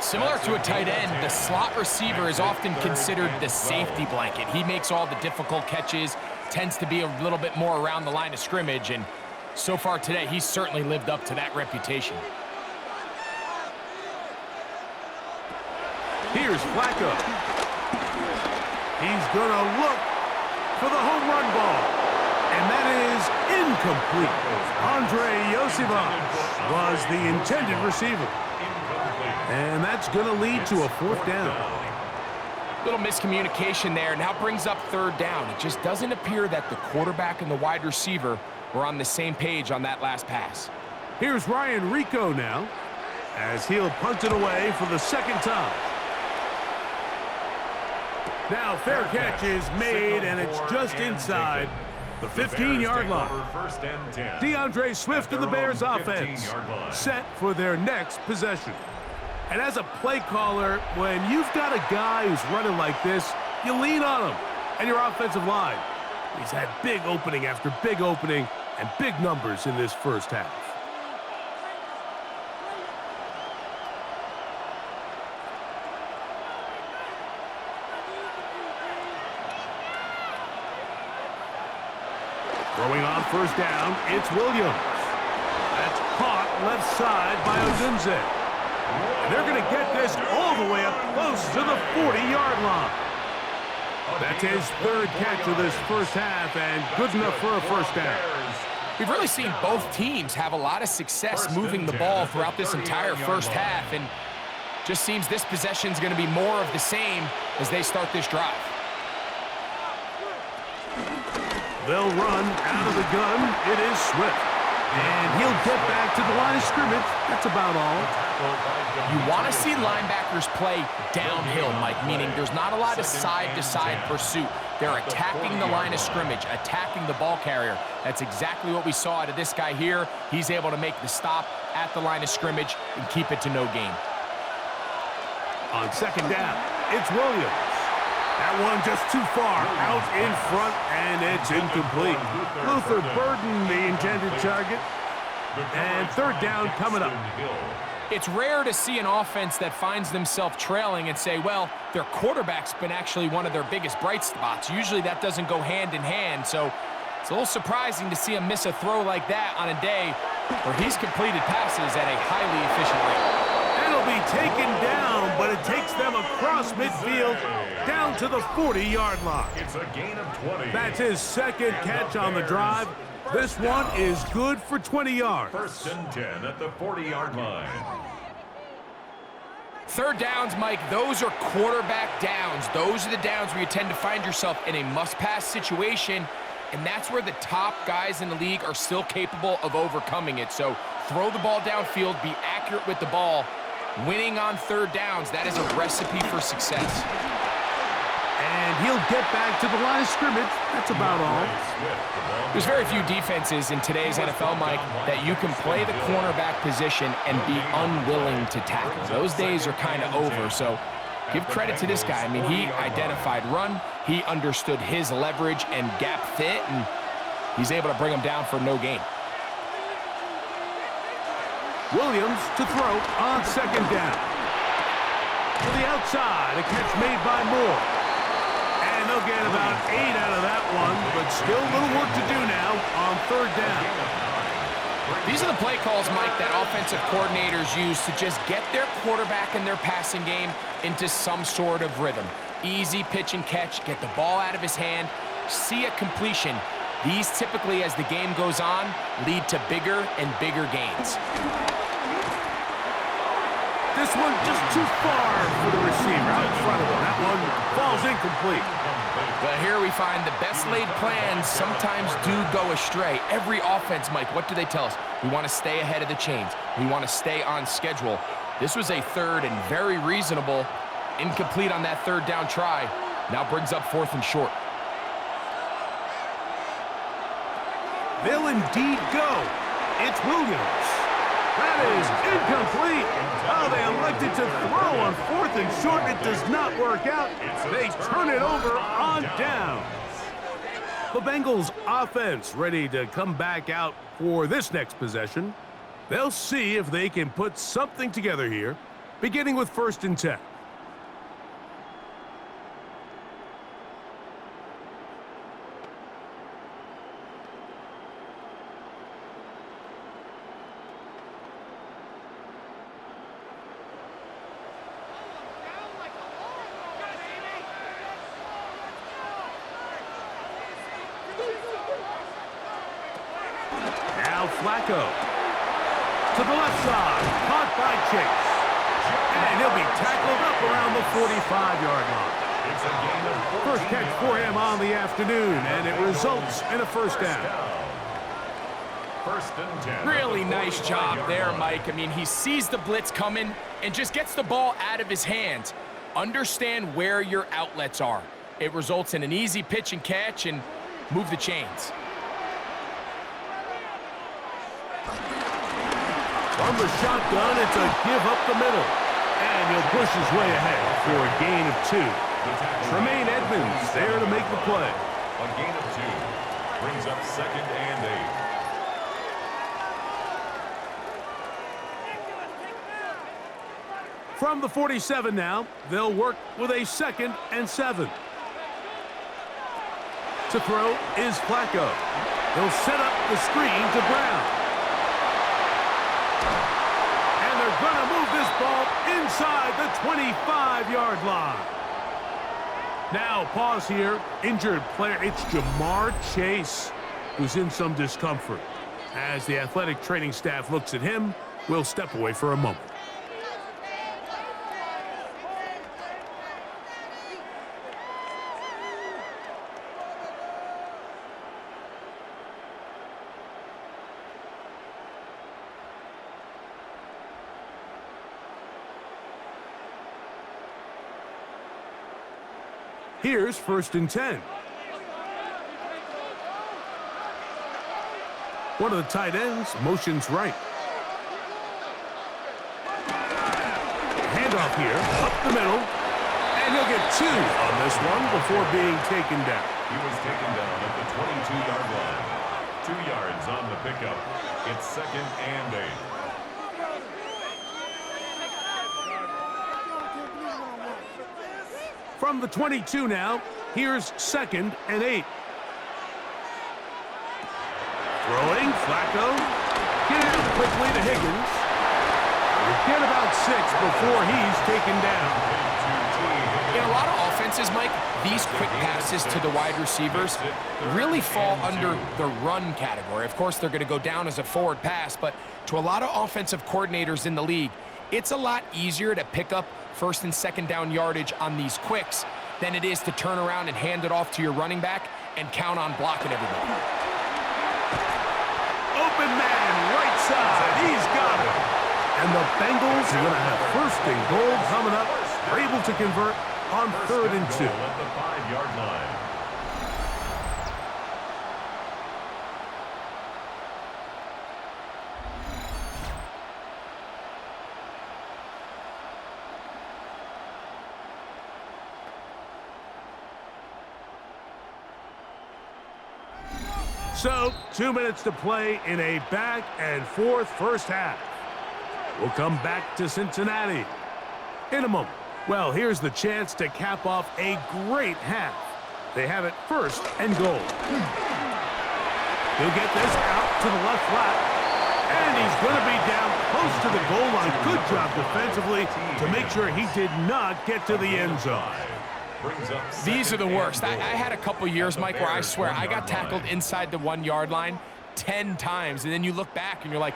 Similar to a tight end, the slot receiver is often considered the safety blanket. He makes all the difficult catches, tends to be a little bit more around the line of scrimmage, and so far today, he's certainly lived up to that reputation. Here's Flacco. He's going to look for the home run ball. And that is incomplete. Andre Yosivas was the intended receiver. And that's going to lead to a 4th down. Little miscommunication there. Now brings up 3rd down. It just doesn't appear that the quarterback and the wide receiver were on the same page on that last pass. Here's Ryan Rico now, as he'll punt it away for the 2nd time. Now fair catch is made, and it's just inside the 15-yard line. DeAndre Swift and the Bears offense set for their next possession. And as a play caller, when you've got a guy who's running like this, you lean on him and your offensive line. He's had big opening after big opening and big numbers in this first half. Throwing on 1st down, it's Williams. That's caught left side by Odunze. And they're going to get this all the way up close to the 40-yard line. That's his 3rd catch of this first half, and good enough for a 1st down. We've really seen both teams have a lot of success moving the ball throughout this entire first half, and just seems this possession is going to be more of the same as they start this drive. They'll run out of the gun. It is Swift. And he'll get back to the line of scrimmage. That's about all. You want to see linebackers play downhill, Mike, meaning there's not a lot of side-to-side pursuit. They're attacking the line of scrimmage, attacking the ball carrier. That's exactly what we saw out of this guy here. He's able to make the stop at the line of scrimmage and keep it to no gain. On 2nd down, it's Williams. That one just too far out in front, and it's incomplete. Luther Burden, the intended target. And 3rd down coming up. It's rare to see an offense that finds themselves trailing and say, well, their quarterback's been actually one of their biggest bright spots. Usually that doesn't go hand in hand, so it's a little surprising to see him miss a throw like that on a day where he's completed passes at a highly efficient rate. It'll be taken down, but it takes them across midfield down to the 40-yard line. It's a gain of 20. That's his second catch on the drive. This one is good for 20 yards. First and 10 at the 40-yard line. Third downs, Mike, those are quarterback downs. Those are the downs where you tend to find yourself in a must-pass situation, and that's where the top guys in the league are still capable of overcoming it. So throw the ball downfield, be accurate with the ball. Winning on third downs, that is a recipe for success. And he'll get back to the line of scrimmage. That's about all. There's very few defenses in today's NFL, Mike, that you can play the cornerback position and be unwilling to tackle. Those days are kind of over, so give credit to this guy. I mean, he identified run, he understood his leverage and gap fit, and he's able to bring him down for no gain. Williams to throw on second down. To the outside, a catch made by Moore. And they'll get about 8 out of that one, but still a little work to do now on third down. These are the play calls, Mike, that offensive coordinators use to just get their quarterback and their passing game into some sort of rhythm. Easy pitch and catch, get the ball out of his hand, see a completion. These typically, as the game goes on, lead to bigger and bigger gains. This one just too far for the receiver out in front of him. That one falls incomplete. But here we find the best laid plans sometimes do go astray. Every offense, Mike, what do they tell us? We want to stay ahead of the chains. We want to stay on schedule. This was a third and very reasonable. Incomplete on that third down try. Now brings up fourth and short. They'll indeed go. It's Williams. That is incomplete. Oh, they elected to throw on fourth and short. It does not work out. They turn it over on downs. The Bengals offense ready to come back out for this next possession. They'll see if they can put something together here, beginning with first and 10. Flacco to the left side, caught by Chase. And he'll be tackled up around the 45-yard line. It's a gain of 14 First catch for him on the afternoon, and it results in a first down. First and 10. Really nice job there, Mike. I mean, he sees the blitz coming and just gets the ball out of his hands. Understand where your outlets are. It results in an easy pitch and catch and move the chains. From the shotgun, it's a give up the middle. And he'll push his way ahead for a gain of 2. Tremaine Edmonds there to make the play. A gain of 2. Brings up second and 8. From the 47 now, they'll work with a second and 7. To throw is Flacco. He'll set up the screen to Brown. Going to move this ball inside the 25-yard line. Now, pause here. Injured player. It's Jamar Chase, who's in some discomfort. As the athletic training staff looks at him, we'll step away for a moment. Here's first and 10. One of the tight ends motions right. Handoff here, up the middle. And he'll get 2 on this one before being taken down. He was taken down at the 22-yard line. 2 yards on the pickup. It's second and 8. From the 22 now, here's second and 8. Throwing, Flacco. Get it out quickly to Higgins. Get about 6 before he's taken down. In a lot of offenses, Mike, these quick passes to the wide receivers really fall under the run category. Of course, they're going to go down as a forward pass, but to a lot of offensive coordinators in the league, it's a lot easier to pick up first and second down yardage on these quicks than it is to turn around and hand it off to your running back and count on blocking everybody. Open man, right side. He's got it. And the Bengals are going to have first and goal coming up. They're able to convert on 3rd and 2. At the 5-yard line. So, 2 minutes to play in a back-and-forth first half. We'll come back to Cincinnati in a moment. Well, here's the chance to cap off a great half. They have it first and goal. He'll get this out to the left flat. And he's going to be down close to the goal line. Good job defensively to make sure he did not get to the end zone. These are the worst. I had a couple years, Mike, where I swear I got tackled inside the 1-yard line 10 times. And then you look back and you're like,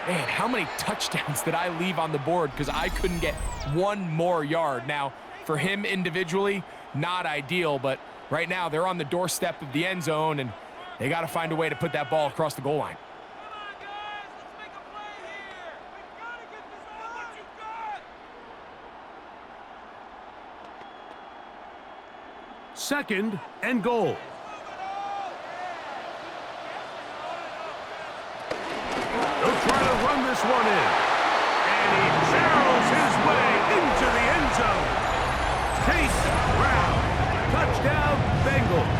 man, how many touchdowns did I leave on the board because I couldn't get one more yard? Now, for him individually, not ideal, but right now they're on the doorstep of the end zone, and they got to find a way to put that ball across the goal line. Second and goal. He'll try to run this one in. And he barrels his way into the end zone. Chase Brown. Touchdown, Bengals.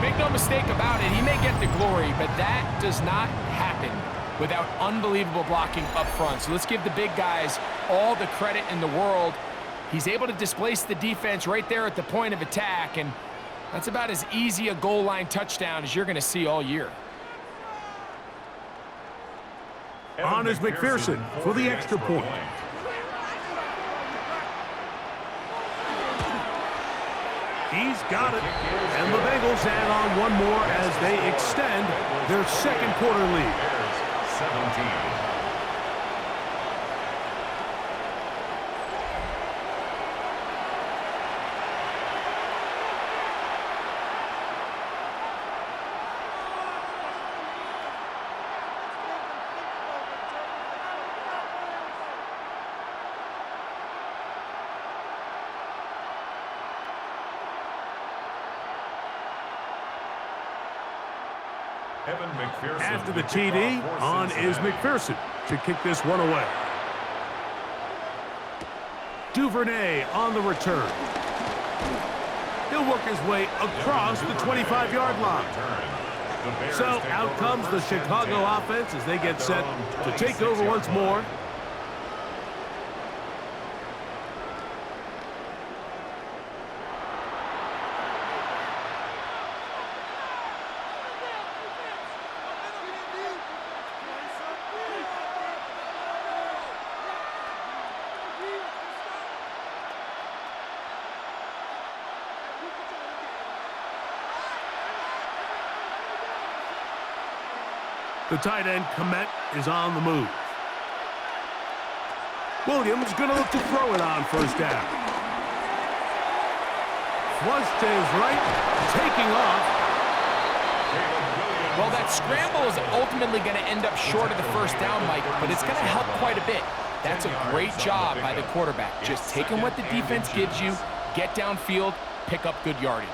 Make no mistake about it, he may get the glory, but that does not happen without unbelievable blocking up front. So let's give the big guys all the credit in the world. He's able to displace the defense right there at the point of attack, and that's about as easy a goal line touchdown as you're going to see all year. On is McPherson for the extra point. He's got it. And the Bengals add on one more as they extend their second quarter lead. 17. After the TD, on is McPherson to kick this one away. Duvernay on the return. He'll work his way across the 25-yard line. So out comes the Chicago offense as they get set to take over once more. The tight end, Komet, is on the move. Williams going to look to throw it on first down. Flush to his right, taking off. Well, that scramble is ultimately going to end up short of the first down, Mike, but it's going to help quite a bit. That's a great job by the quarterback. Just taking what the defense gives you, get downfield, pick up good yardage.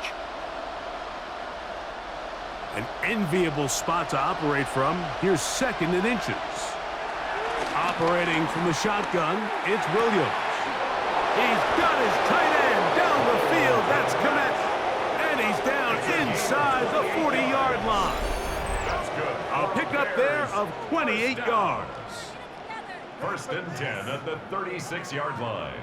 An enviable spot to operate from. Here's second and inches. Operating from the shotgun, it's Williams. He's got his tight end down the field. That's Komet. And he's down inside the 40-yard line. That's good. A pickup there of 28 yards. First and 10 at the 36-yard line.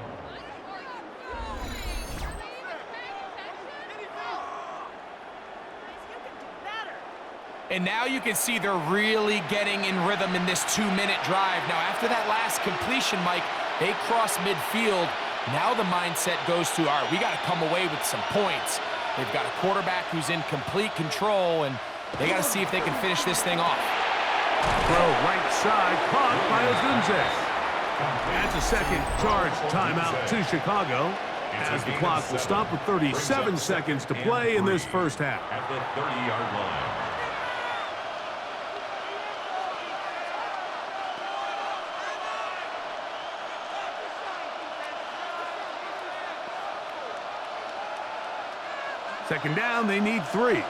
And now you can see they're really getting in rhythm in this 2-minute drive. Now, after that last completion, Mike, they cross midfield. Now the mindset goes to, all right, we got to come away with some points. They've got a quarterback who's in complete control, and they got to see if they can finish this thing off. Throw right side, caught by Odunze. That's a second charge timeout to Chicago, as the clock will stop with 37 seconds to play in this first half. At the 30-yard line. Second down, they need 3.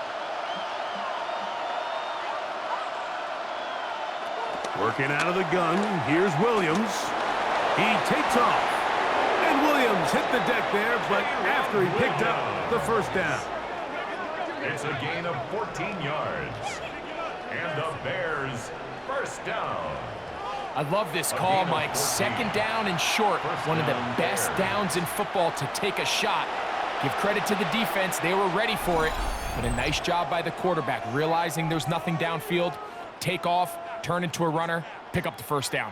Working out of the gun, here's Williams. He takes off. And Williams hit the deck there, but after he picked up the first down. It's a gain of 14 yards. And the Bears first down. I love this call, Mike. Second down and short. One of the best downs in football to take a shot. Give credit to the defense. They were ready for it. But a nice job by the quarterback, realizing there's nothing downfield. Take off, turn into a runner, pick up the first down.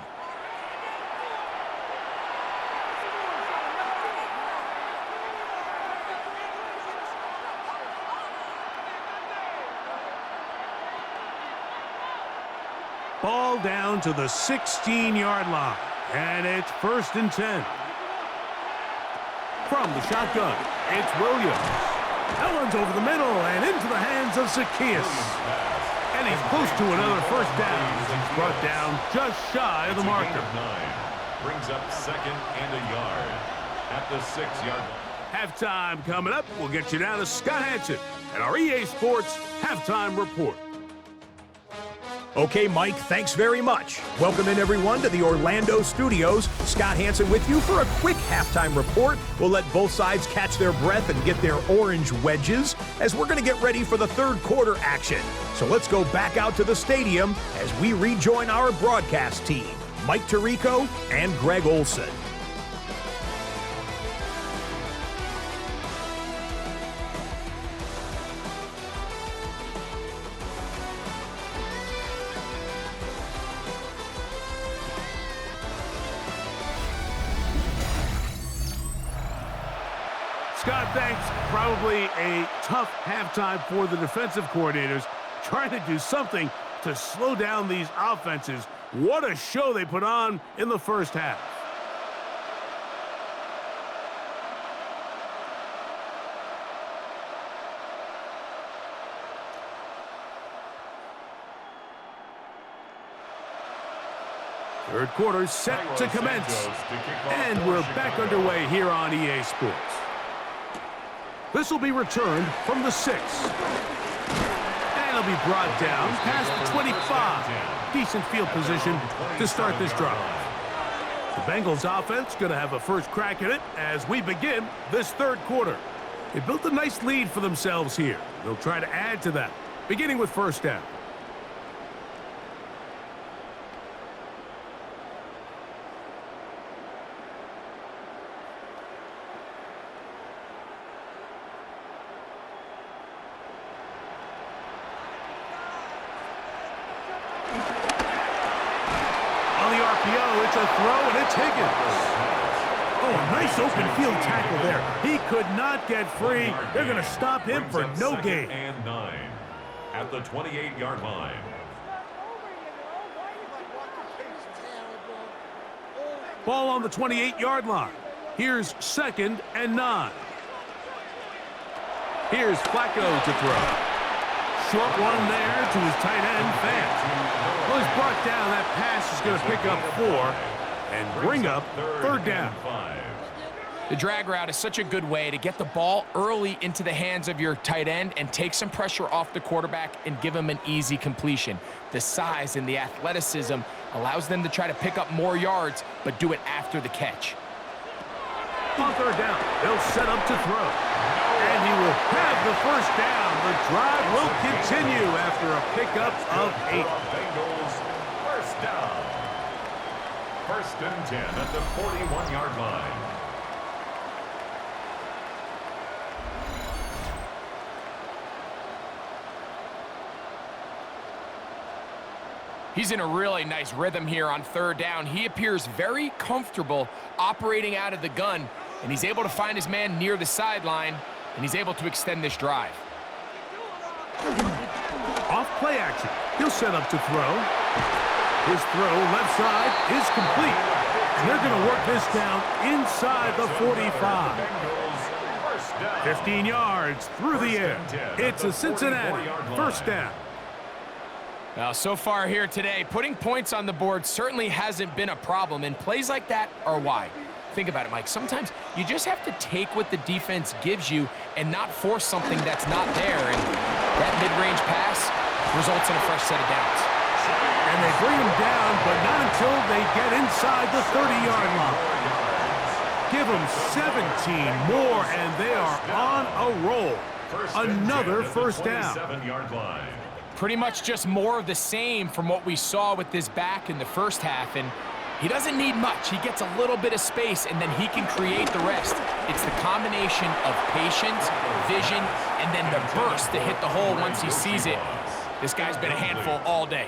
Ball down to the 16-yard line. And it's 1st and 10. From the shotgun, it's Williams. That one's over the middle and into the hands of Zacchaeus. And he's close to another first down as he's brought down just shy of the marker. Brings up second and a yard at the 6-yard line. Halftime coming up. We'll get you down to Scott Hansen and our EA Sports Halftime Report. Okay, Mike, thanks very much. Welcome in, everyone, to the Orlando studios. Scott Hansen with you for a quick halftime report. We'll let both sides catch their breath and get their orange wedges as we're going to get ready for the third quarter action. So let's go back out to the stadium as we rejoin our broadcast team, Mike Tirico and Greg Olson. Scott, thanks. Probably a tough halftime for the defensive coordinators, trying to do something to slow down these offenses. What a show they put on in the first half. Third quarter set to commence, and we're back underway here on EA Sports. This will be returned from the 6. And it'll be brought down past the 25. Decent field position to start this drive. The Bengals offense going to have a first crack at it as we begin this third quarter. They built a nice lead for themselves here. They'll try to add to that, beginning with first down. It's a throw, and it's Higgins. Oh, a nice open field tackle there. He could not get free. They're going to stop him for no gain. And 9 at the 28-yard line. Ball on the 28-yard line. Here's 2nd and 9. Here's Flacco to throw. Short one there to his tight end, Fant. Well, he's brought down. That pass is going to pick up 4 and bring up third down. The drag route is such a good way to get the ball early into the hands of your tight end and take some pressure off the quarterback and give him an easy completion. The size and the athleticism allows them to try to pick up more yards, but do it after the catch. On third down, they'll set up to throw. And he will have the first down. The drive will continue after a pickup of 8. Bengals first down. 1st and 10 at the 41-yard line. He's in a really nice rhythm here on third down. He appears very comfortable operating out of the gun, and he's able to find his man near the sideline, and he's able to extend this drive. Off play action. He'll set up to throw. His throw left side is complete. And they're going to work this down inside the 45. 15 yards through the air. It's a Cincinnati first down. Now, so far here today, putting points on the board certainly hasn't been a problem, and plays like that are why. Think about it, Mike. Sometimes you just have to take what the defense gives you and not force something that's not there, and that mid-range pass results in a fresh set of downs. And they bring him down, but not until they get inside the 30-yard line. Give them 17 more, and they are on a roll. Another first down. Pretty much just more of the same from what we saw with this back in the first half, and he doesn't need much. He gets a little bit of space, and then he can create the rest. It's the combination of patience, vision, and then the burst to hit the hole once he sees it. This guy's been a handful all day.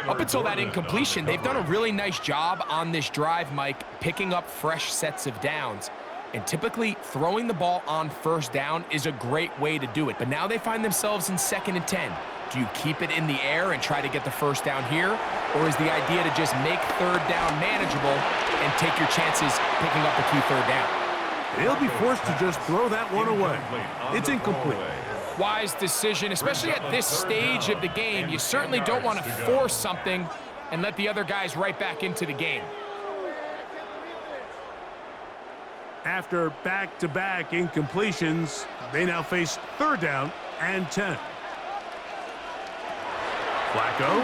Up until that incompletion, they've done a really nice job on this drive, Mike, picking up fresh sets of downs. And typically, throwing the ball on first down is a great way to do it. But now they find themselves in 2nd and 10. Do you keep it in the air and try to get the first down here? Or is the idea to just make third down manageable and take your chances picking up a key third down? They'll be forced to just throw that one away. It's incomplete. Wise decision, especially at this stage of the game. You certainly don't want to force something and let the other guys right back into the game. After back-to-back incompletions, they now face 3rd down and 10. Flacco.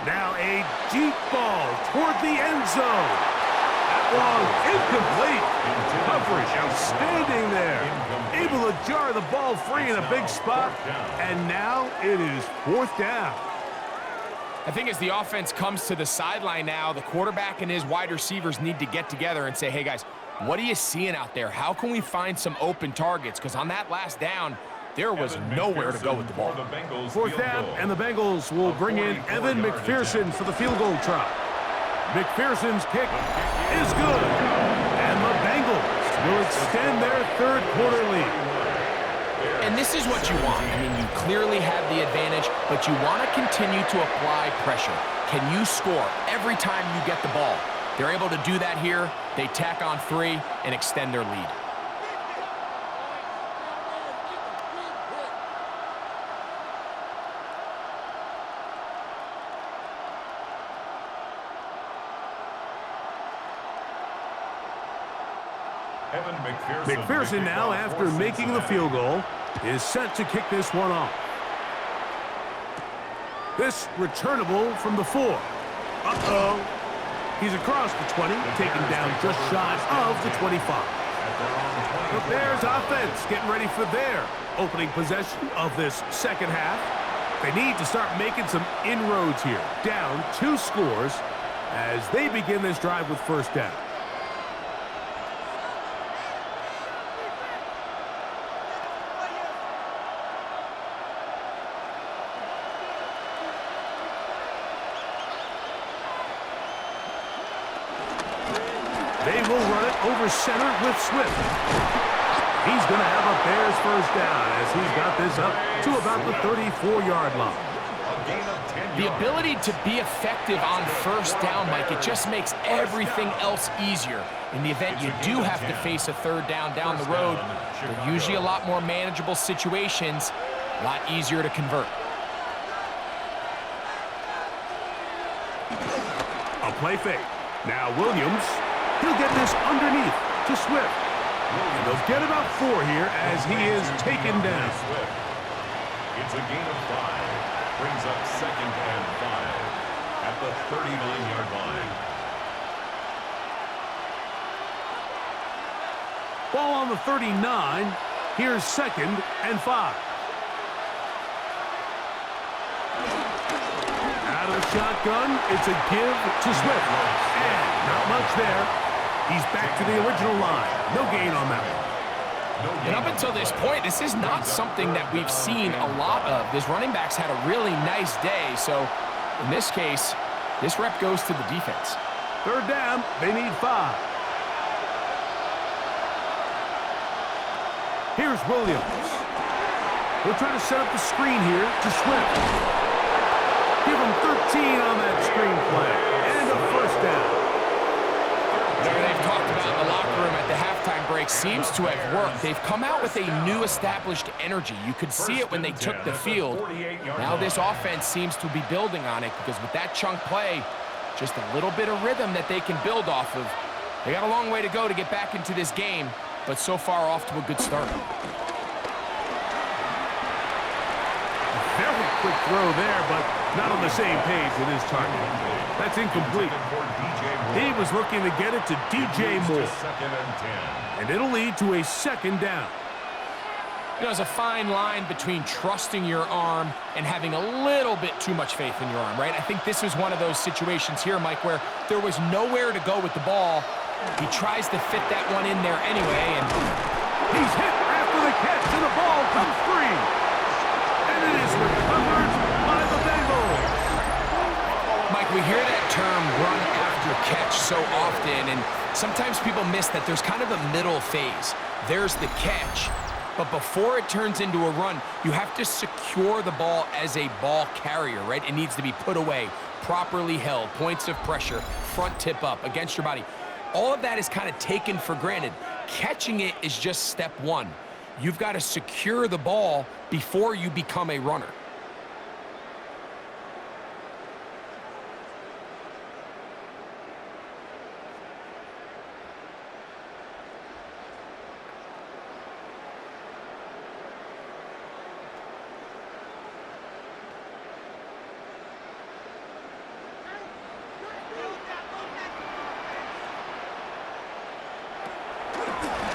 Now a deep ball toward the end zone. That one incomplete. Coverage outstanding there. Able to jar the ball free in a big spot. And now it is 4th down. I think as the offense comes to the sideline now, the quarterback and his wide receivers need to get together and say, hey, guys, what are you seeing out there? How can we find some open targets? Because on that last down, there was nowhere to go with the ball. 4th down, and the Bengals will bring in Evan McPherson for the field goal try. McPherson's kick is good, and the Bengals will extend their 3rd quarter lead. And this is what you want. I mean, you clearly have the advantage, but you want to continue to apply pressure. Can you score every time you get the ball? They're able to do that here. They tack on 3 and extend their lead. McPherson now, after making the field goal, is set to kick this one off. This returnable from the 4. Uh-oh. He's across the 20, taken down just shy of the 25. The Bears offense getting ready for their opening possession of this 2nd half. They need to start making some inroads here. Down 2 scores as they begin this drive with 1st down. They will run it over center with Swift. He's going to have a Bears 1st down as he's got this up to about the 34-yard line. The ability to be effective on 1st down, Mike, it just makes everything else easier. In the event you do have to face a 3rd down the road, they're usually a lot more manageable situations, a lot easier to convert. A play fake. Now Williams. He'll get this underneath to Swift. And they'll get about 4 here as he is taken down. It's a gain of 5. Brings up 2nd and 5 at the 39-yard line. Ball on the 39. Here's 2nd and 5. Out of the shotgun, it's a give to Swift. And not much there. He's back to the original line. No gain on that one. And up until this point, this is not something that we've seen a lot of. This running back's had a really nice day, so in this case, this rep goes to the defense. Third down, they need 5. Here's Williams. They'll try to set up the screen here to Swift. Give him 13 on that screen play. And a first down. They've talked about in the locker room at the halftime break seems to have worked. They've come out with a new established energy. You could see it when they took the field. Now this offense seems to be building on it because with that chunk play, just a little bit of rhythm that they can build off of. They got a long way to go to get back into this game, but so far off to a good start. Very quick throw there, but not on the same page with his target. That's incomplete. He was looking to get it to DJ Moore. And it'll lead to a second down. You know, there's a fine line between trusting your arm and having a little bit too much faith in your arm, right? I think this is one of those situations here, Mike, where there was nowhere to go with the ball. He tries to fit that one in there anyway, and he's hit after the catch, and the ball comes free. And it is recovered by the Bengals. Mike, we hear that term run after catch so often, and sometimes people miss that there's kind of a middle phase. There's the catch, but before it turns into a run, you have to secure the ball as a ball carrier, right? It needs to be put away, properly held, points of pressure, front tip up against your body. All of that is kind of taken for granted. Catching it is just step one. You've got to secure the ball before you become a runner.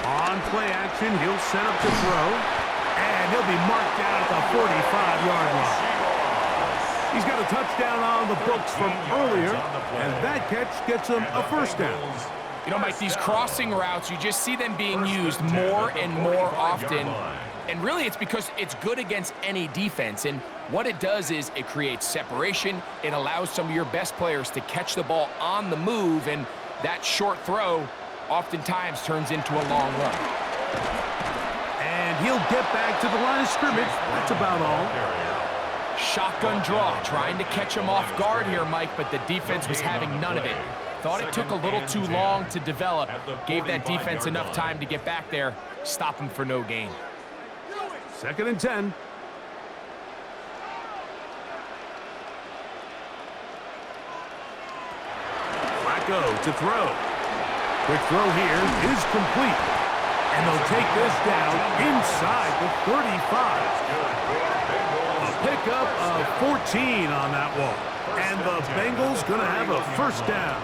On play action, he'll set up to throw, and he'll be marked down at the 45-yard line. He's got a touchdown on the books from earlier, and that catch gets him a first down. You know, Mike, these crossing routes, you just see them being used more and more often. And really, it's because it's good against any defense. And what it does is it creates separation. It allows some of your best players to catch the ball on the move, and that short throw oftentimes turns into a long run. And he'll get back to the line of scrimmage. That's about all. Shotgun draw, trying to catch him off guard here, Mike, but the defense was having none of it. Thought it took a little too long to develop. Gave that defense enough time to get back there, stop him for no gain. 2nd and 10. Flacco to throw. Quick throw here is complete. And they'll take this down inside the 35. A pickup of 14 on that one. And the Bengals going to have a first down.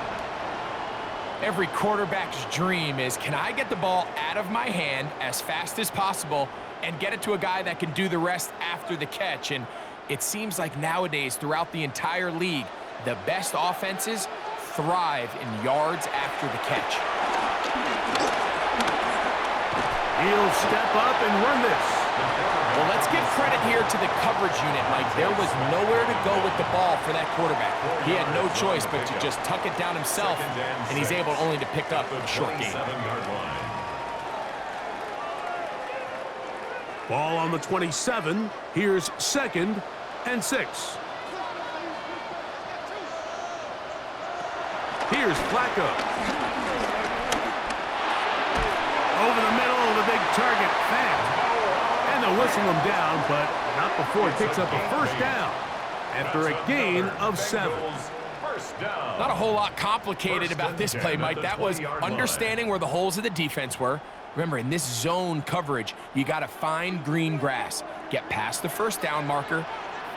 Every quarterback's dream is, can I get the ball out of my hand as fast as possible and get it to a guy that can do the rest after the catch? And it seems like nowadays, throughout the entire league, the best offenses thrive in yards after the catch. He'll step up and run this. Well, let's give credit here to the coverage unit, Mike. There was nowhere to go with the ball for that quarterback. He had no choice but to just tuck it down himself, and he's able only to pick up a short gain. Ball on the 27. Here's 2nd and 6. Here's Flacco. Over the middle of the big target. Fast. And they'll whistle him down, but not before he picks up a first down after a gain of 7. Not a whole lot complicated about this play, Mike. That was understanding where the holes of the defense were. Remember, in this zone coverage, you got to find green grass, get past the first down marker,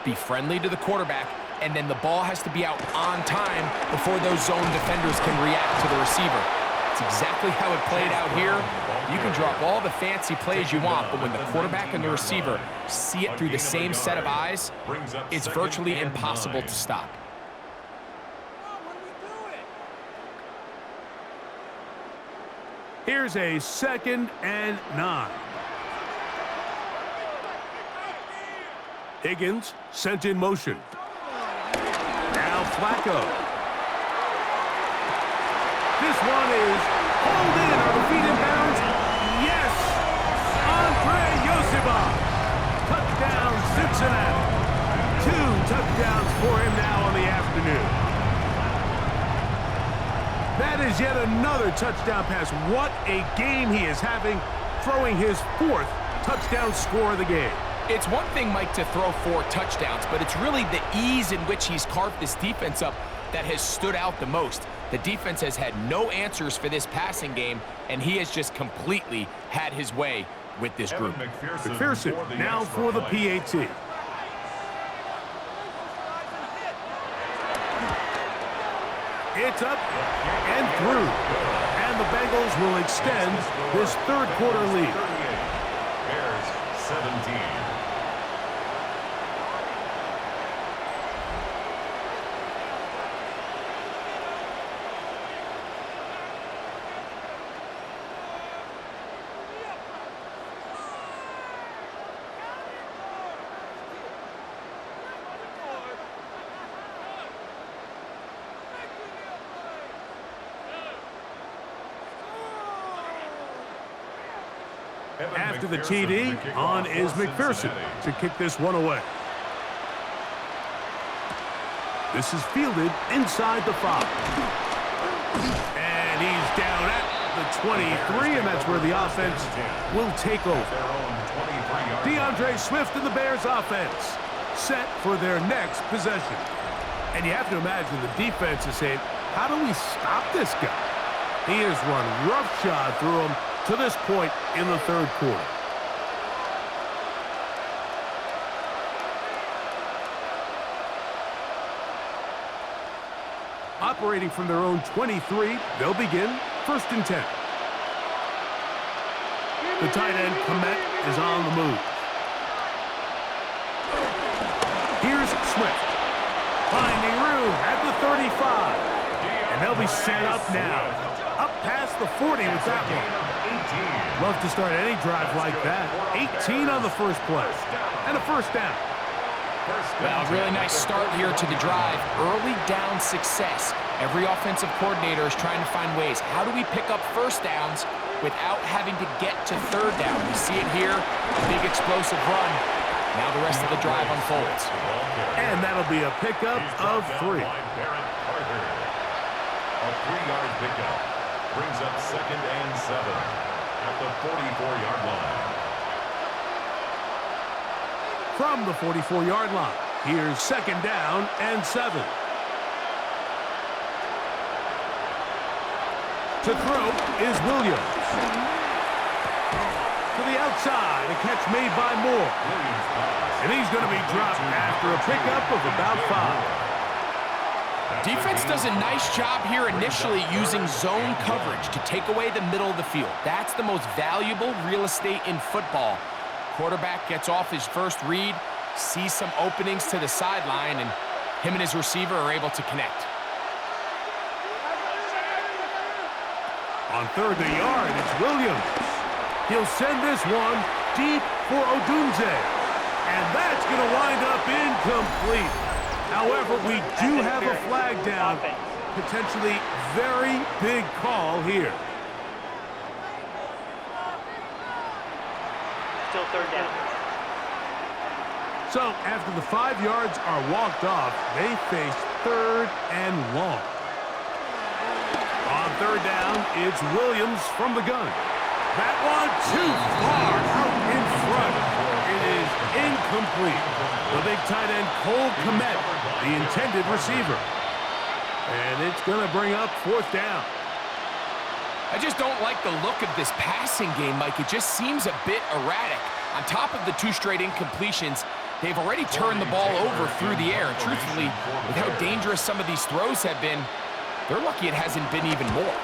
be friendly to the quarterback, and then the ball has to be out on time before those zone defenders can react to the receiver. It's exactly how it played out here. You can drop all the fancy plays you want, but when the quarterback and the receiver see it through the same set of eyes, it's virtually impossible to stop. Here's a 2nd and 9. Higgins sent in motion. Now Flacco. This one is pulled in. Are the feet in bounds? Yes! Andre Yosibov. Touchdown, Cincinnati. 2 touchdowns for him now on the afternoon. That is yet another touchdown pass. What a game he is having, throwing his 4th touchdown score of the game. It's one thing, Mike, to throw 4 touchdowns, but it's really the ease in which he's carved this defense up that has stood out the most. The defense has had no answers for this passing game, and he has just completely had his way with this group. McPherson now for the PAT. It's up and through. And the Bengals will extend this 3rd quarter lead. Bears 17. After the TD, on is McPherson to kick this one away. This is fielded inside the 5. And he's down at the 23, and that's where the offense will take over. DeAndre Swift and the Bears offense set for their next possession. And you have to imagine the defense is saying, how do we stop this guy? He has run roughshod through him to this point in the 3rd quarter. Operating from their own 23, they'll begin 1st and 10. The tight end, Komet, is on the move. Here's Swift. Finding room at the 35. And they'll be set up now. Up past the 40 with that one. Love to start any drive like that. 18 on the first play. And a 1st down. Well, a really nice start here to the drive. Early down success. Every offensive coordinator is trying to find ways. How do we pick up 1st downs without having to get to 3rd down? We see it here. A big explosive run. Now the rest of the drive unfolds. And that'll be a pickup of 3. A 3-yard pickup brings up 2nd and 7 at the 44-yard line. From the 44-yard line, here's 2nd down and 7. To throw is Williams. To the outside, a catch made by Moore. And he's going to be dropped after a pickup of about 5. Defense does a nice job here initially using zone coverage to take away the middle of the field. That's the most valuable real estate in football. Quarterback gets off his first read, sees some openings to the sideline, and him and his receiver are able to connect. On 3rd and yard, it's Williams. He'll send this one deep for Odunze. And that's going to wind up incomplete. However, we do have a flag down. Potentially very big call here. Still 3rd down. So after the 5 yards are walked off, they face 3rd and long. On 3rd down, it's Williams from the gun. That one too far out in front. It is incomplete. The big tight end, Cole Komet, the intended receiver. And it's going to bring up 4th down. I just don't like the look of this passing game, Mike. It just seems a bit erratic. On top of the 2 straight incompletions, they've already turned the ball over through the air. And truthfully, with how dangerous some of these throws have been, they're lucky it hasn't been even more.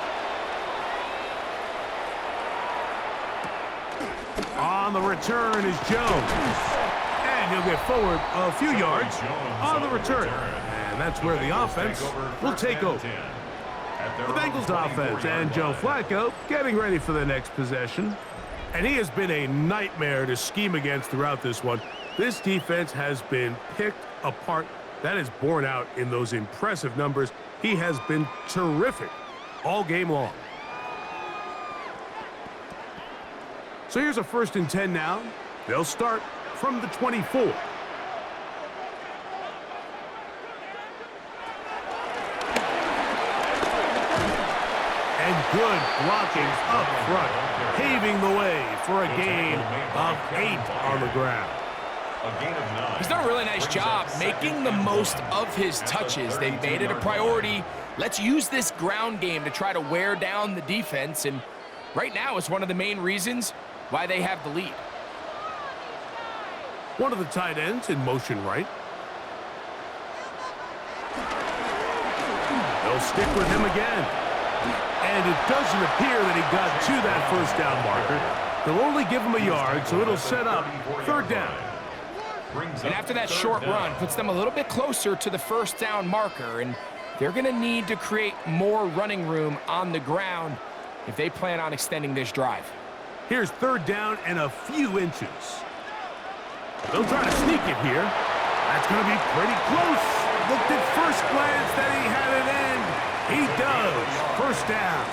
On the return is Jones. And he'll get forward a few yards on the return. And that's where the offense will take over. The Bengals offense and Joe Flacco getting ready for the next possession. And he has been a nightmare to scheme against throughout this one. This defense has been picked apart. That is borne out in those impressive numbers. He has been terrific all game long. So here's a 1st and 10 now. They'll start from the 24. And good blocking up front, paving the way for a gain of 8 on the ground. He's done a really nice job making the most of his touches. They've made it a priority. Let's use this ground game to try to wear down the defense, and right now it's one of the main reasons why they have the lead. One of the tight ends in motion right. They'll stick with him again. And it doesn't appear that he got to that 1st down marker. They'll only give him a yard, so it'll set up 3rd down. And after that short run, puts them a little bit closer to the 1st down marker, and they're going to need to create more running room on the ground if they plan on extending this drive. Here's 3rd down and a few inches. They'll try to sneak it here. That's going to be pretty close. Looked at first glance that he had it end. He does. 1st down.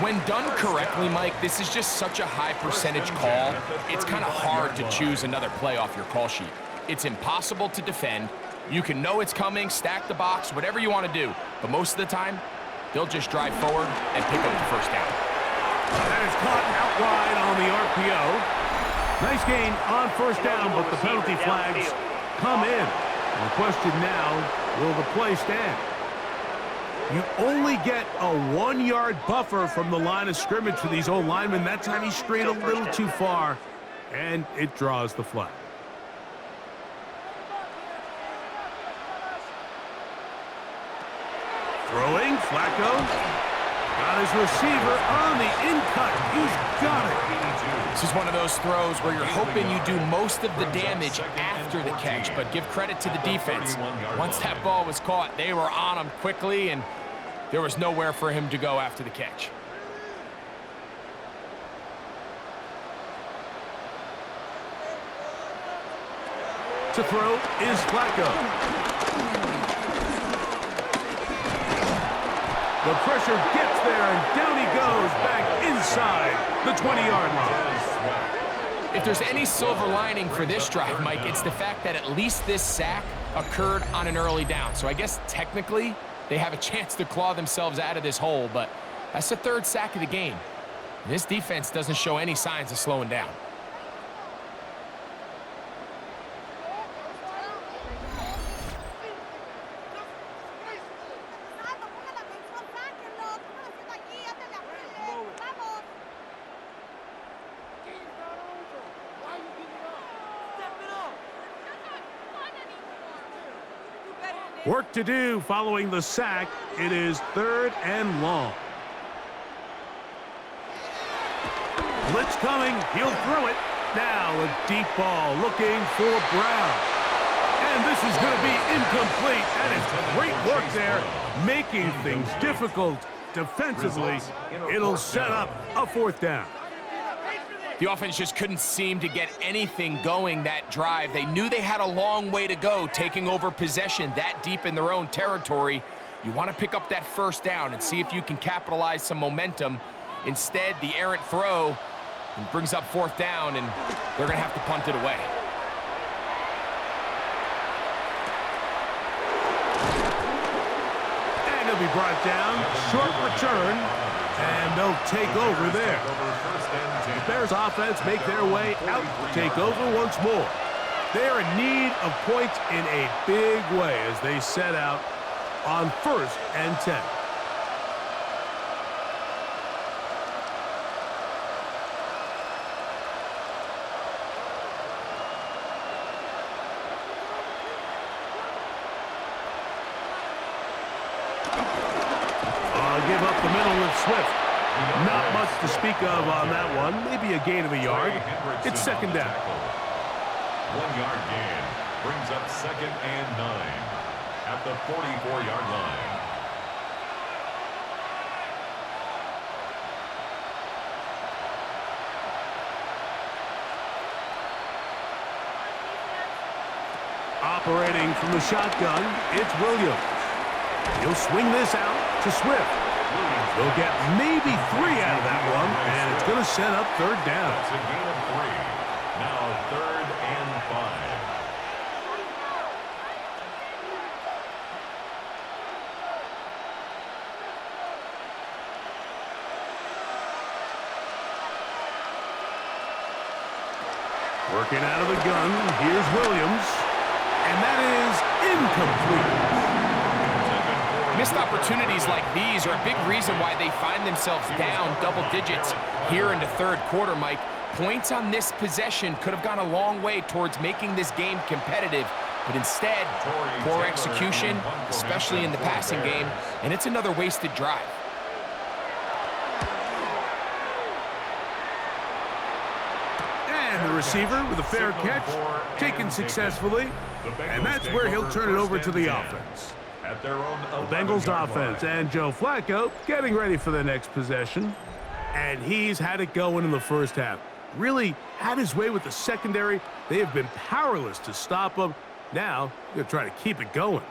When done correctly, Mike, this is just such a high percentage call. It's kind of hard to choose another play off your call sheet. It's impossible to defend. You can know it's coming, stack the box, whatever you want to do. But most of the time, they'll just drive forward and pick up the 1st down. That is caught out wide on the RPO. Nice gain on 1st down, but the penalty flags come in. And the question now, will the play stand? You only get a 1-yard buffer from the line of scrimmage for these old linemen. That time he strayed a little too far, and it draws the flag. Throwing, Flacco. Got his receiver on the in-cut. He's got it. This is one of those throws where you're hoping you do most of the damage after the catch, but give credit to the defense. Once that ball was caught, they were on him quickly, and there was nowhere for him to go after the catch. To throw is Flacco. The pressure gets there, and down he goes back inside the 20-yard line. If there's any silver lining for this drive, Mike, it's the fact that at least this sack occurred on an early down. So I guess technically they have a chance to claw themselves out of this hole, but that's the 3rd sack of the game. This defense doesn't show any signs of slowing down. Work to do following the sack. It is 3rd and long. Blitz coming. He'll throw it. Now a deep ball looking for Brown. And this is going to be incomplete. That is great work there, making things difficult defensively. It'll set up a 4th down. The offense just couldn't seem to get anything going that drive. They knew they had a long way to go, taking over possession that deep in their own territory. You want to pick up that 1st down and see if you can capitalize some momentum. Instead, the errant throw brings up 4th down, and they're going to have to punt it away. And he'll be brought down. Short return, and they'll take over there. The Bears offense make their way out to take over once more. They are in need of points in a big way as they set out on 1st and 10. I'll give up the middle with Swift. Not much to speak of on that one. Maybe a gain of a yard. It's 2nd down. 1-yard gain brings up 2nd and 9 at the 44-yard line. Operating from the shotgun, it's Williams. He'll swing this out to Swift. They'll get maybe 3 out of that one, and it's going to set up third down. That's a gain of 3. Now 3rd and 5. Working out of the gun, here's Williams, and that is incomplete. Missed opportunities like these are a big reason why they find themselves down double digits here in the third quarter, Mike. Points on this possession could have gone a long way towards making this game competitive, but instead, poor execution, especially in the passing game, and it's another wasted drive. And the receiver with a fair catch, taken successfully, and that's where he'll turn it over to the offense. At their own The Bengals offense and Joe Flacco getting ready for the next possession. And he's had it going in the first half. Really had his way with the secondary. They have been powerless to stop him. Now, they're trying to keep it going.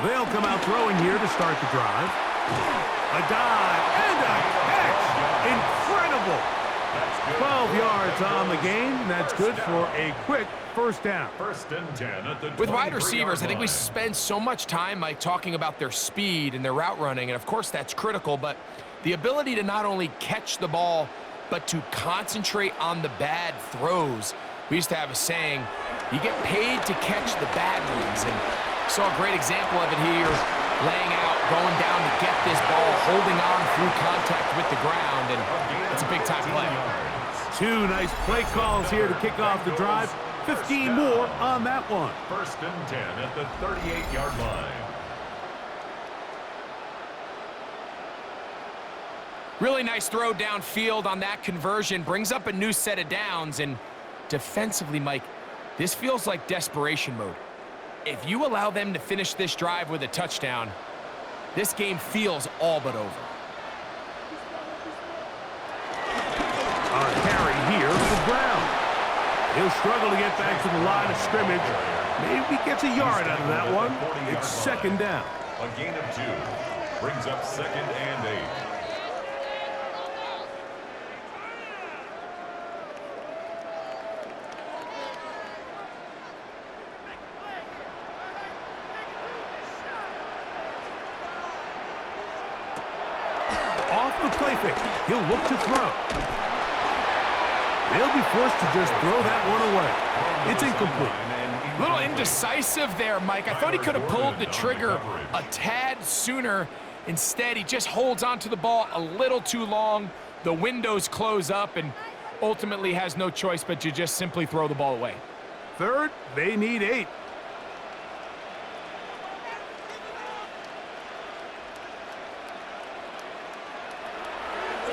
They'll come out throwing here to start the drive. A dive and a catch. Incredible. 12 yards on the game. That's good for a quick first down. 1st and 10 at the With wide receivers, I think we spend so much time, Mike, talking about their speed and their route running, and of course that's critical, but the ability to not only catch the ball, but to concentrate on the bad throws. We used to have a saying, you get paid to catch the bad ones, and saw a great example of it here, laying out, going down to get this ball, holding on through contact with the ground, and it's a big-time play. 2 nice play calls here to kick off the drive. 15 more on that one. 1st and 10 at the 38-yard line. Really nice throw downfield on that conversion. Brings up a new set of downs, and defensively, Mike, this feels like desperation mode. If you allow them to finish this drive with a touchdown, this game feels all but over. A carry here for Brown. He'll struggle to get back to the line of scrimmage. Maybe gets a yard out of that one. It's 2nd down. A gain of 2. Brings up 2nd and 8. Off the play fake. He'll look to throw. They'll be forced to just throw that one away. It's incomplete. A little indecisive there, Mike. I thought he could have pulled the trigger a tad sooner. Instead, he just holds onto the ball a little too long. The windows close up and ultimately has no choice but to just simply throw the ball away. 3rd, they need 8.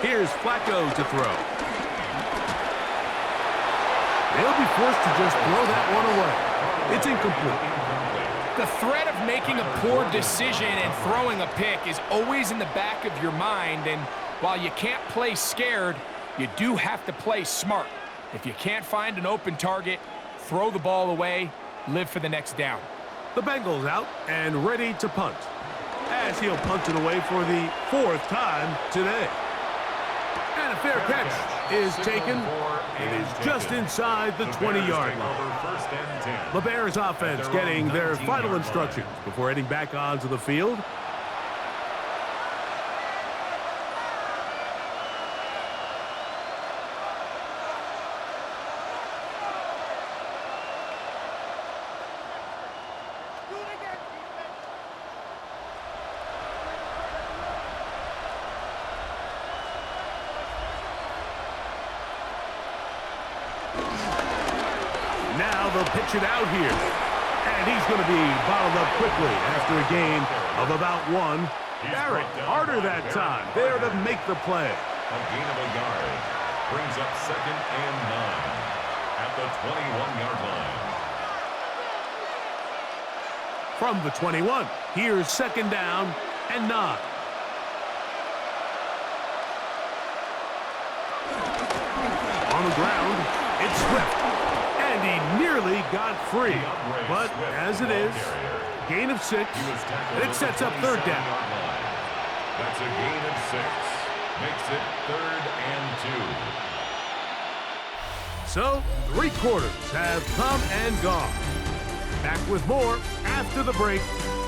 Here's Flacco to throw. They'll be forced to just throw that one away. It's incomplete. The threat of making a poor decision and throwing a pick is always in the back of your mind, and while you can't play scared, you do have to play smart. If you can't find an open target, throw the ball away, live for the next down. The Bengals out and ready to punt, as he'll punt it away for the 4th time today. And a fair catch is taken. It is just inside the 20-yard line. The Bears offense getting their final instructions before heading back onto the field. Now they'll pitch it out here. And he's going to be bottled up quickly after a gain of about 1. Barrett, harder that time, there to make the play. A gain of a yard. Brings up 2nd and 9 at the 21-yard line. From the 21, here's second down and 9. On the ground, it's Swift. And he nearly got free. But as it is, gain of 6, and it sets up third down. That's a gain of 6. Makes it 3rd and 2. So, 3 quarters have come and gone. Back with more after the break.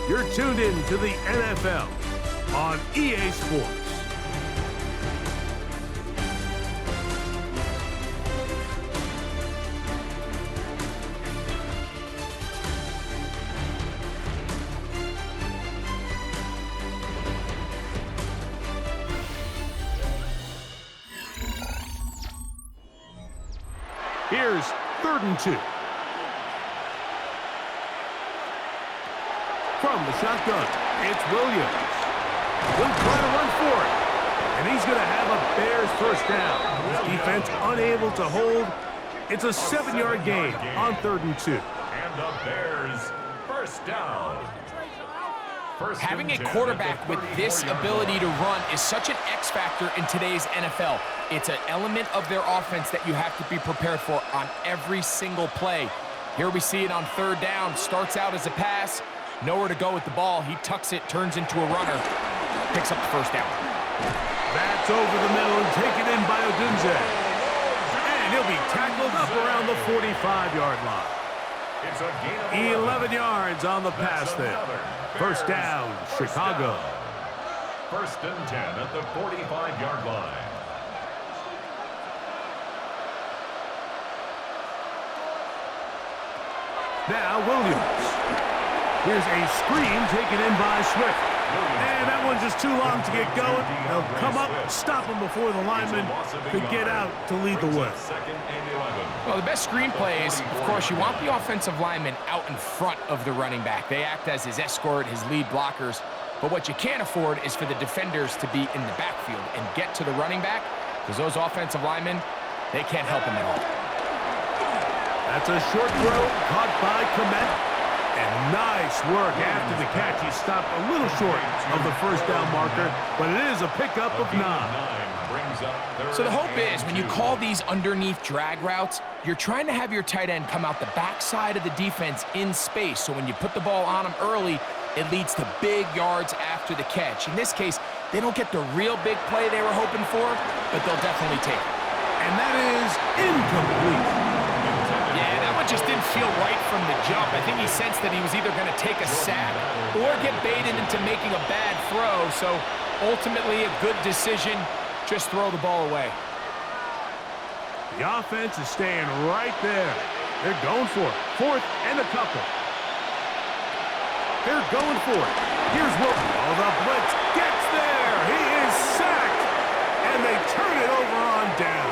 You're tuned in to the NFL on EA Sports. Here's 3rd and 2. From the shotgun, it's Williams. He'll try to run for it. And he's going to have a Bears first down. His defense unable to hold. It's a 7-yard gain on 3rd and 2. And the Bears first down. Having a quarterback with this ability to run is such an X factor in today's NFL. It's an element of their offense that you have to be prepared for on every single play. Here we see it on 3rd down. Starts out as a pass. Nowhere to go with the ball. He tucks it, turns into a runner. Picks up the first down. That's over the middle and taken in by Odunze. And he'll be tackled up around the 45-yard line. It's a gain of 11 yards on the pass there. First down, Chicago. 1st and 10 at the 45-yard line. Now Williams. Here's a screen taken in by Swift. And that one's just too long to get going. They'll come up, stop him before the lineman could get out to lead the way. Well, the best screen plays, of course, you want the offensive lineman out in front of the running back. They act as his escort, his lead blockers. But what you can't afford is for the defenders to be in the backfield and get to the running back, because those offensive linemen, they can't help him at all. That's a short throw caught by Komet. And nice work after the catch. He stopped a little short of the first down marker, but it is a pickup of 9. So the hope is when you call these underneath drag routes, you're trying to have your tight end come out the backside of the defense in space. So when you put the ball on him early, it leads to big yards after the catch. In this case, they don't get the real big play they were hoping for, but they'll definitely take it. And that is incomplete. Yeah, that one just didn't feel right from the jump. I think he sensed that he was either going to take a sack or get baited into making a bad throw. So ultimately a good decision, just throw the ball away. The offense is staying right there. They're going for it. 4th and a couple. They're going for it. Here's Wilson. Oh, the blitz gets there. He is sacked. And they turn it over on down.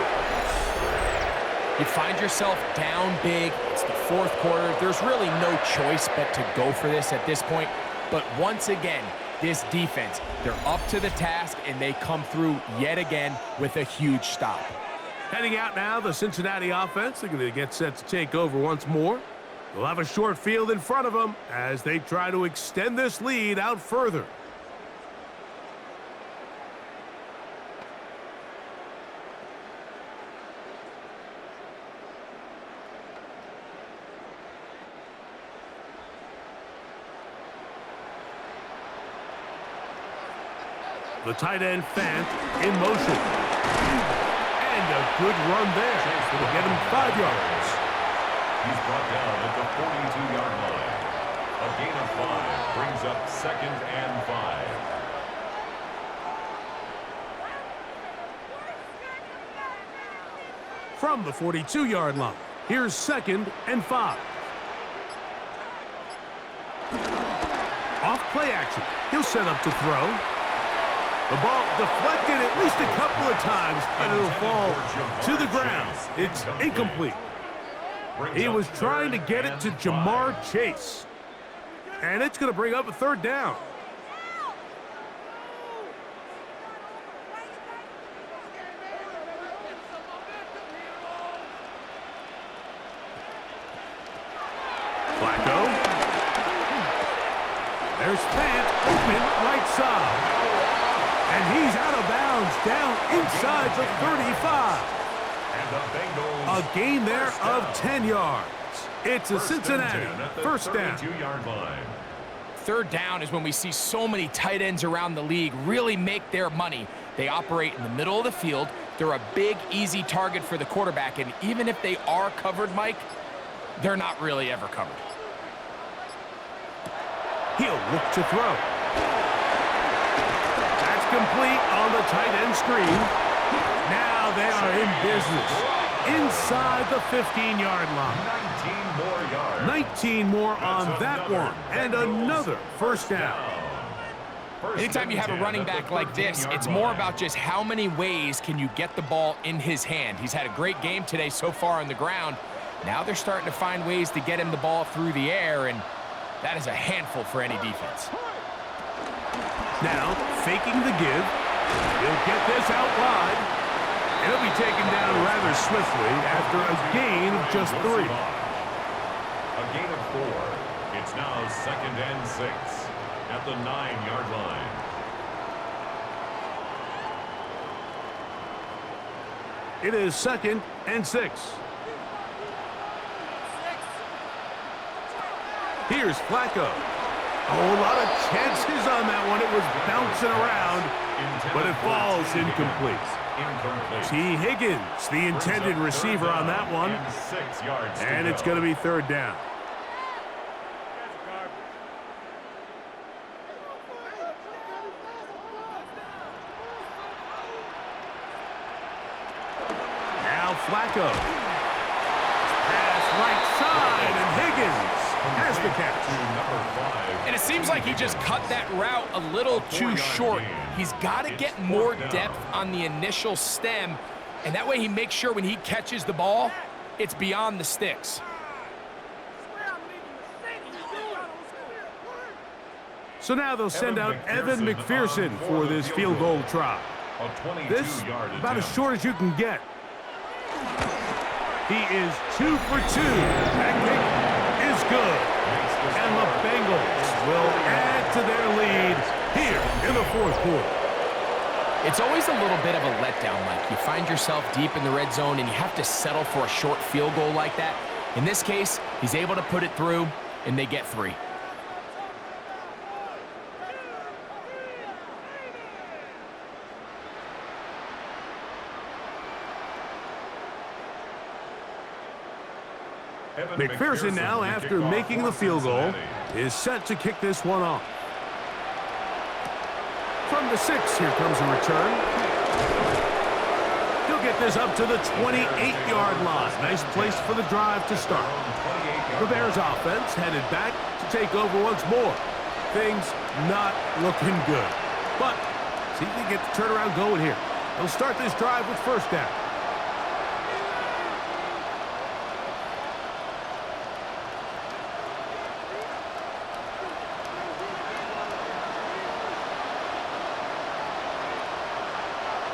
You find yourself down big. It's the 4th quarter. There's really no choice but to go for this at this point. But once again, this defense, they're up to the task, and they come through yet again with a huge stop. Heading out now, the Cincinnati offense. They're going to get set to take over once more. They'll have a short field in front of them as they try to extend this lead out further. The tight end, Fant, in motion. And a good run there. It'll get him 5 yards. He's brought down at the 42-yard line. A gain of 5 brings up 2nd and 5. From the 42-yard line, here's 2nd and 5. Off play action. He'll set up to throw. The ball deflected at least a couple of times, and it'll fall to the ground. It's incomplete. He was trying to get it to Jamar Chase. And it's going to bring up a 3rd down. Flacco. down inside the 35. And the Bengals. A gain there of 10 yards. It's a Cincinnati first down. 32-yard line. Third down is when we see so many tight ends around the league really make their money. They operate in the middle of the field. They're a big, easy target for the quarterback, and even if they are covered, Mike, they're not really ever covered. He'll look to throw. That's complete on the tight end screen. Now they are in business inside the 15-yard line. 19 more yards. 19 more on that one, and another first down. Anytime you have a running back like this, it's more about just how many ways can you get the ball in his hand. He's had a great game today so far on the ground. Now they're starting to find ways to get him the ball through the air, and that is a handful for any defense. Now, faking the give. He'll get this out wide. He'll be taken down rather swiftly after a gain of just 3. A gain of 4. It's now 2nd and 6 at the 9-yard line. It is 2nd and 6. Here's Flacco. Oh, a lot of chances on that one. It was bouncing around, but it falls incomplete. T. Higgins, the intended receiver on that one. And it's going to be 3rd down. Now Flacco. Pass right side, and Higgins has the catch. And it seems like he just cut that route a little too short. He's got to get more depth on the initial stem, and that way he makes sure when he catches the ball, it's beyond the sticks. So now they'll send out Evan McPherson for this field goal try. This, about as short as you can get. He is 2 for 2. That kick is good. And the Bengals will add to their lead here in the 4th quarter. It's always a little bit of a letdown, Mike. You find yourself deep in the red zone and you have to settle for a short field goal like that. In this case, he's able to put it through, and they get 3. McPherson now, after making the field goal, is set to kick this one off. From the 6, here comes a return. He'll get this up to the 28-yard line. Nice place for the drive to start. The Bears offense headed back to take over once more. Things not looking good. But see if they get the turnaround going here. They'll start this drive with first down.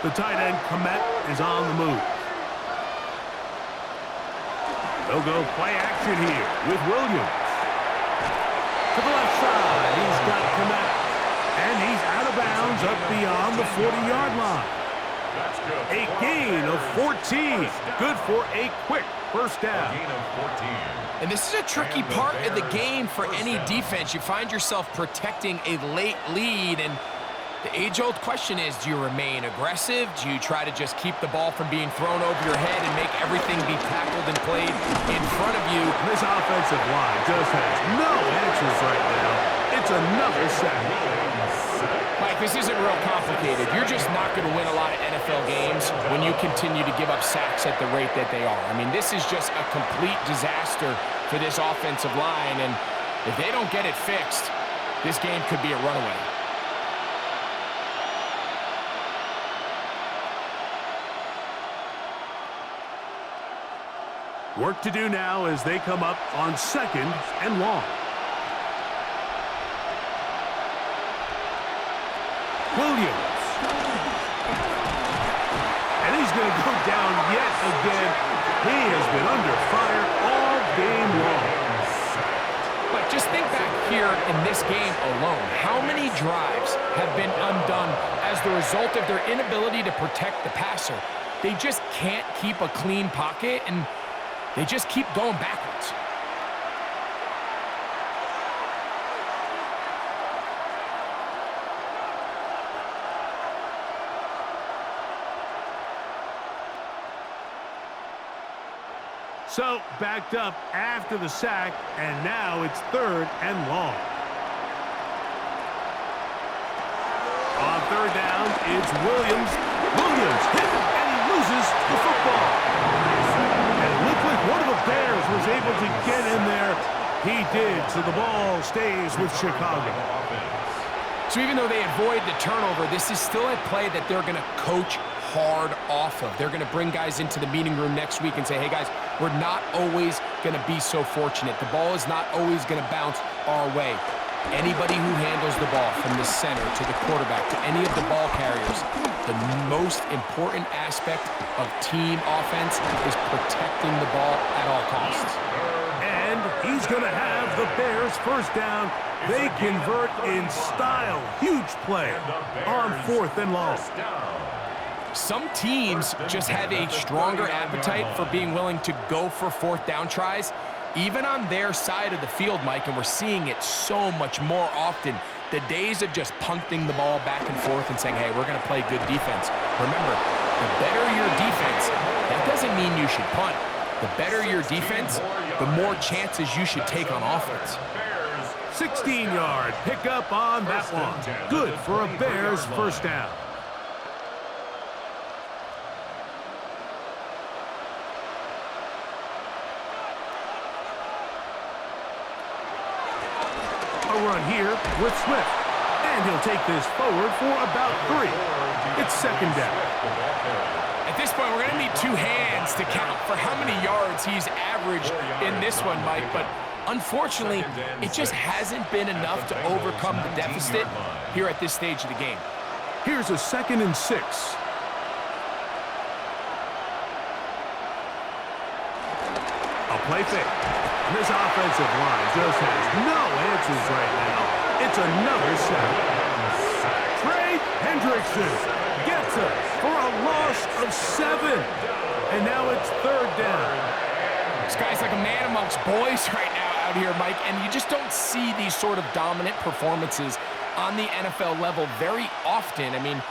The tight end, Komet, is on the move. They'll go play action here with Williams. To the left side, he's got Komet. And he's out of bounds up beyond the 40-yard line. A gain of 14. Good for a quick first down. And this is a tricky part of the game for any defense. You find yourself protecting a late lead, and the age-old question is, do you remain aggressive? Do you try to just keep the ball from being thrown over your head and make everything be tackled and played in front of you? This offensive line just has no answers right now. It's another sack. Mike, this isn't real complicated. You're just not going to win a lot of NFL games when you continue to give up sacks at the rate that they are. I mean, this is just a complete disaster for this offensive line, and if they don't get it fixed, this game could be a runaway. Work to do now as they come up on 2nd and long. Williams. And he's going to go down yet again. He has been under fire all game long. But Just think back here in this game alone. How many drives have been undone as the result of their inability to protect the passer? They just can't keep a clean pocket, and they just keep going backwards. So, backed up after the sack, and now it's 3rd and long. On 3rd down, it's Williams. Williams hit, and he loses the football. And it looked like one of the Bears was able to get in there. He did, so the ball stays with Chicago. So even though they avoid the turnover, this is still a play that they're going to coach hard off of. They're going to bring guys into the meeting room next week and say, hey, guys, we're not always going to be so fortunate. The ball is not always going to bounce our way. Anybody who handles the ball from the center to the quarterback to any of the ball carriers, the most important aspect of team offense is protecting the ball at all costs. And he's going to have the Bears first down. They convert in style. Huge play on 4th and long. Some teams just have a stronger appetite for being willing to go for 4th down tries, even on their side of the field, Mike, and we're seeing it so much more often. The days of just punting the ball back and forth and saying, hey, we're going to play good defense. Remember, the better your defense, that doesn't mean you should punt. The better your defense, the more chances you should take on offense. 16-yard pickup on that one. Good for a Bears first down. A run here with Swift. And he'll take this forward for about 3. It's 2nd down. At this point, we're going to need 2 hands to count for how many yards he's averaged in this one, Mike. But unfortunately, it just hasn't been enough to overcome the deficit here at this stage of the game. Here's a 2nd and 6. A play fake. This offensive line just has no answers right now. It's another sack. Trey Hendrickson gets it for a loss of 7. And now it's 3rd down. This guy's like a man amongst boys right now out here, Mike, and you just don't see these sort of dominant performances on the NFL level very often. I mean,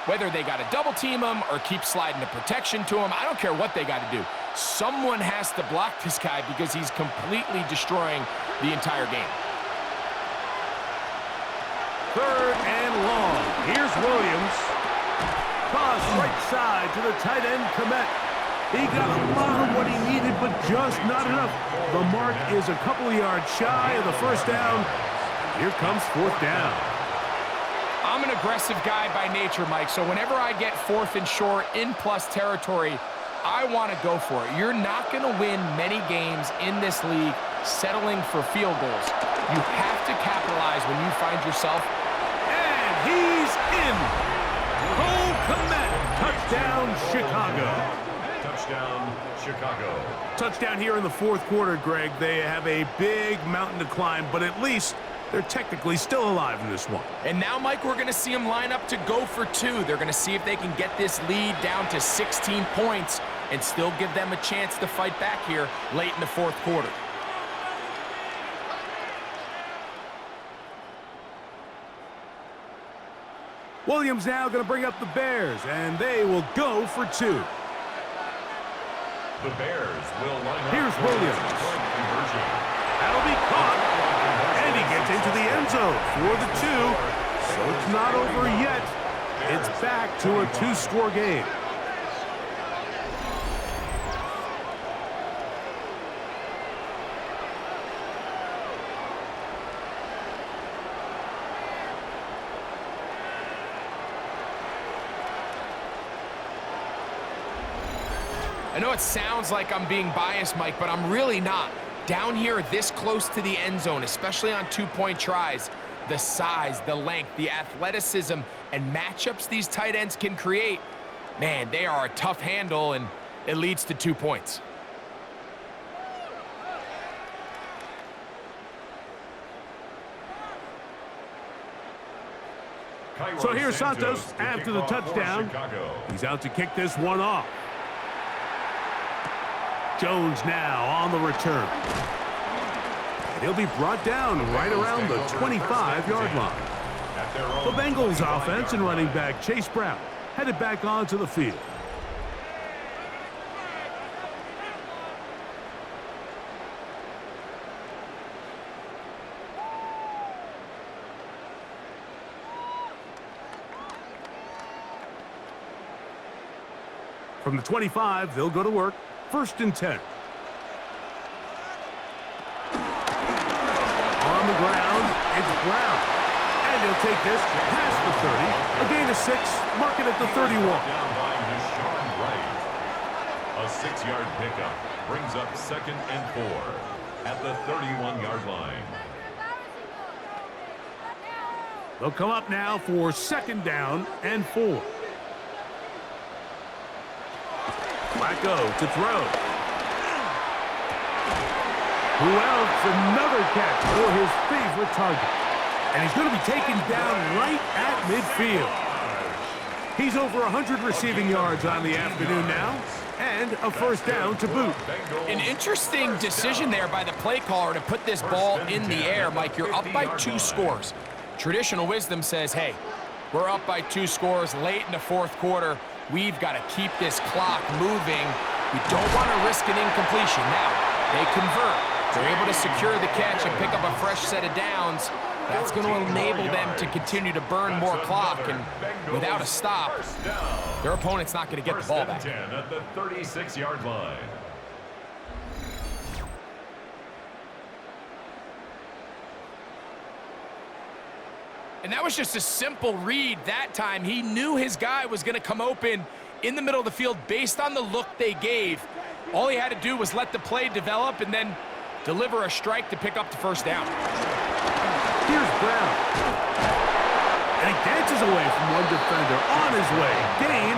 whether they got to double team him or keep sliding the protection to him, I don't care what they got to do. Someone has to block this guy because he's completely destroying the entire game. 3rd and long. Here's Williams. Toss right side to the tight end, Komet. He got a lot of what he needed, but just not enough. The mark is a couple of yards shy of the first down. Here comes 4th down. I'm an aggressive guy by nature, Mike, so whenever I get 4th and short in plus territory, I want to go for it. You're not going to win many games in this league settling for field goals. You have to capitalize when you find yourself. And he's in. Cole Komet. Touchdown, Chicago. Touchdown, Chicago. Touchdown here in the 4th quarter, Greg. They have a big mountain to climb, but at least they're technically still alive in this one. And now, Mike, we're going to see them line up to go for 2. They're going to see if they can get this lead down to 16 points and still give them a chance to fight back here late in the 4th quarter. Williams now going to bring up the Bears, and they will go for 2. The Bears will line up. Here's Williams. That'll be caught. And he gets into the end zone for the 2. So it's not over yet. It's back to a 2-score game. I know it sounds like I'm being biased, Mike, but I'm really not. Down here this close to the end zone, especially on 2-point tries, the size, the length, the athleticism, and matchups these tight ends can create, man, they are a tough handle, and it leads to 2 points. So here's Santos after the touchdown. He's out to kick this one off. Jones now on the return. And he'll be brought down right around the 25-yard line. The Bengals offense and running back Chase Brown headed back onto the field. From the 25, they'll go to work. 1st and 10. On the ground, it's Brown. And he'll take this past the 30. A gain of 6, mark it at the 31. Down by Deshaun Wright. A 6-yard pickup brings up 2nd and 4 at the 31-yard line. They'll come up now for 2nd down and 4. Flacco to throw. Who else? Another catch for his favorite target. And he's going to be taken down right at midfield. He's over 100 receiving yards on the afternoon now, and a 1st down to boot. An interesting decision there by the play caller to put this ball in the air. Mike, you're up by 2 scores. Traditional wisdom says, hey, we're up by 2 scores late in the 4th quarter. We've got to keep this clock moving. We don't want to risk an incompletion. Now, they convert. They're able to secure the catch and pick up a fresh set of downs. That's going to enable them to continue to burn more clock, and without a stop, their opponent's not going to get the ball back. 10 at the 36-yard line. And that was just a simple read that time. He knew his guy was going to come open in the middle of the field based on the look they gave. All he had to do was let the play develop and then deliver a strike to pick up the 1st down. Here's Brown. And he dances away from one defender on his way. Gain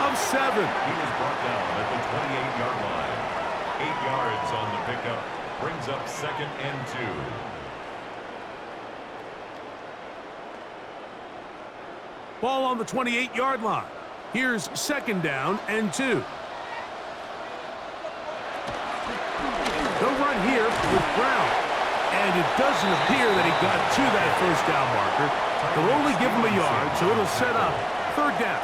of 7. He was brought down at the 28-yard line. 8 yards on the pickup brings up 2nd and 2. Ball on the 28-yard line. Here's 2nd down and 2. They'll run here with Brown. And it doesn't appear that he got to that 1st down marker. They'll only give him a yard, so it'll set up 3rd down.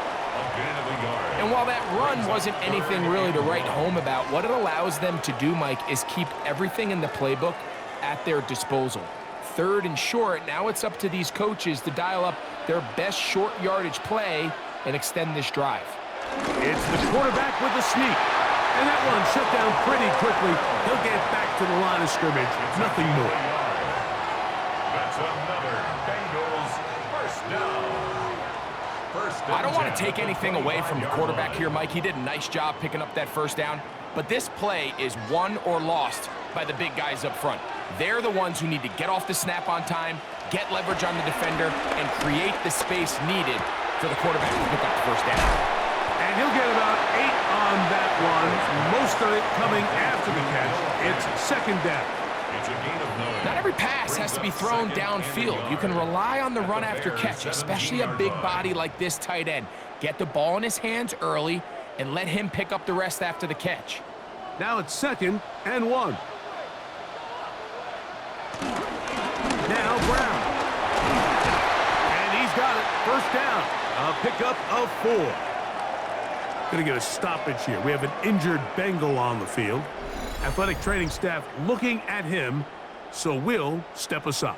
And while that run wasn't anything really to write home about, what it allows them to do, Mike, is keep everything in the playbook at their disposal. 3rd and short, now it's up to these coaches to dial up their best short yardage play and extend this drive. It's the quarterback with the sneak. And that one shut down pretty quickly. He'll get back to the line of scrimmage. Nothing more. That's another Bengals 1st down. I don't want to take anything away from the quarterback here, Mike. He did a nice job picking up that 1st down. But this play is won or lost by the big guys up front. They're the ones who need to get off the snap on time, get leverage on the defender, and create the space needed for the quarterback to pick up the 1st down. And he'll get about 8 on that one, most of it coming after the catch. It's 2nd down. It's a gain of 9. Not every pass has to be thrown downfield. You can rely on the run after catch, especially a big body like this tight end. Get the ball in his hands early and let him pick up the rest after the catch. Now it's 2nd and 1. Now Brown. And he's got it. 1st down. A pickup of 4. Going to get a stoppage here. We have an injured Bengal on the field. Athletic training staff looking at him, so we'll step aside.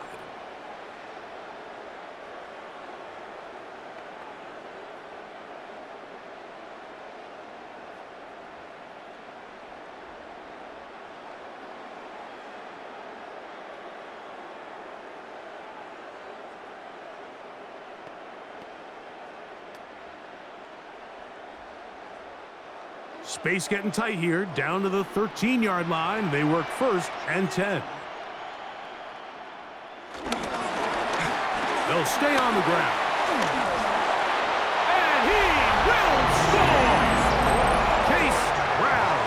Space getting tight here, down to the 13-yard line. They work 1st and 10. They'll stay on the ground. And he will score! Chase Brown,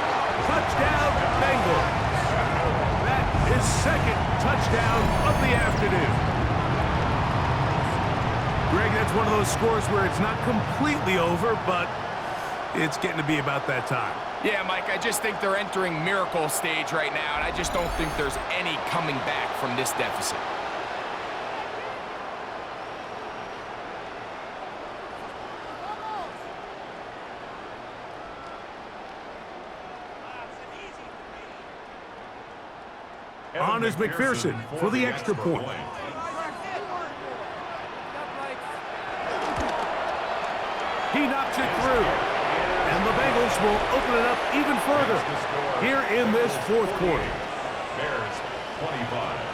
touchdown Bengals. That is 2nd touchdown of the afternoon. Greg, that's one of those scores where it's not completely over, but it's getting to be about that time. Yeah, Mike, I just think they're entering miracle stage right now, and I just don't think there's any coming back from this deficit. On is McPherson for the extra point. He knocks it through. And the Bengals will open it up even further here in this fourth quarter. Bears 25.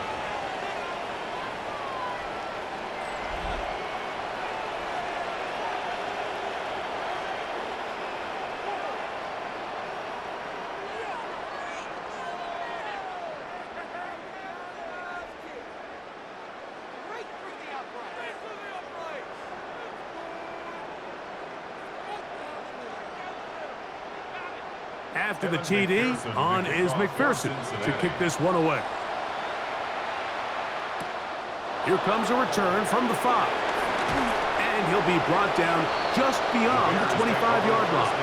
After the TD, on is McPherson to kick this one away. Here comes a return from the 5. And he'll be brought down just beyond the 25-yard line.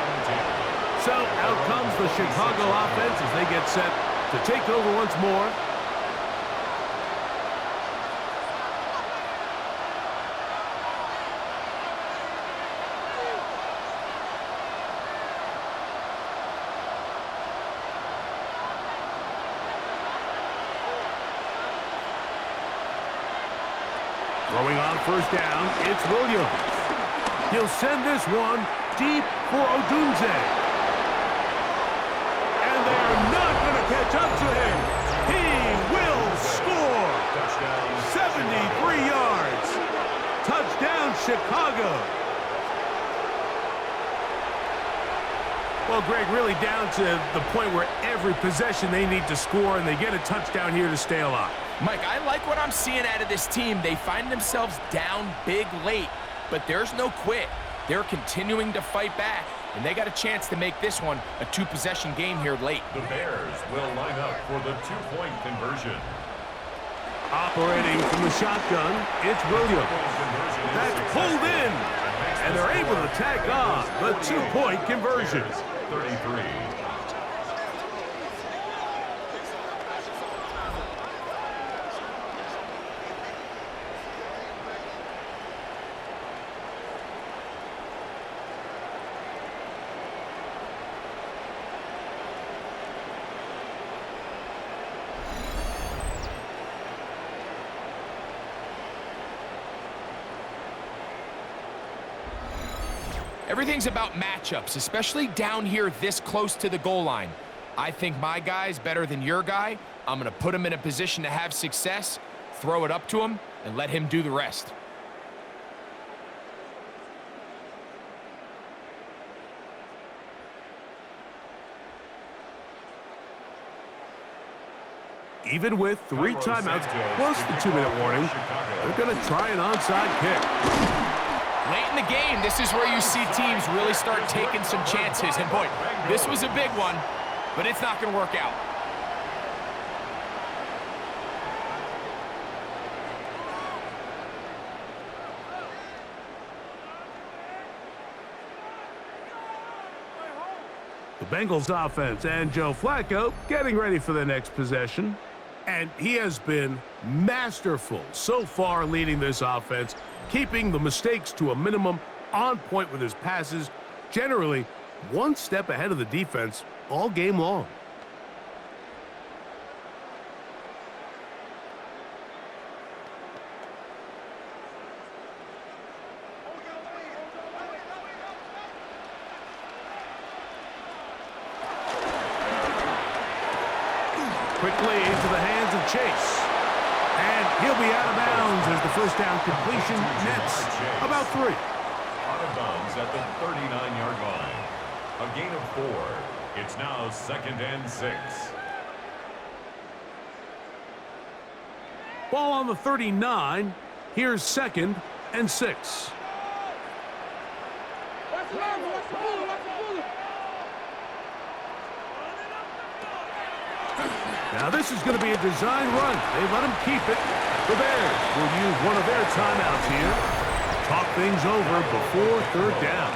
So out comes the Chicago offense as they get set to take over once more. Throwing on first down, it's Williams. He'll send this one deep for Odunze. And they're not going to catch up to him. He will score. 73 yards. Touchdown, Chicago. Well, Greg, really down to the point where every possession they need to score, and they get a touchdown here to stay alive. Mike, I like what I'm seeing out of this team. They find themselves down big late, but there's no quit. They're continuing to fight back, and they got a chance to make this one a 2-possession game here late. The Bears will line up for the 2-point conversion. Operating from the shotgun, it's Williams. That's pulled in, and they're able to tack on the 2-point conversion. 33. Everything's about matchups, especially down here this close to the goal line. I think my guy's better than your guy. I'm going to put him in a position to have success, throw it up to him, and let him do the rest. Even with 3 timeouts plus the 2-minute warning, they're going to try an onside kick. Late in the game, this is where you see teams really start taking some chances. And boy, this was a big one, but it's not going to work out. The Bengals offense and Joe Flacco getting ready for the next possession. And he has been masterful so far leading this offense, keeping the mistakes to a minimum, on point with his passes, generally one step ahead of the defense all game long. Quickly into the hands of Chase. And he'll be out of bounds as the first down completion nets about 3. Out of bounds at the 39-yard line. A gain of 4. It's now 2nd and 6. Ball on the 39. Here's 2nd and 6. Now this is going to be a design run. They let him keep it. The Bears will use one of their timeouts here. talk things over before third down.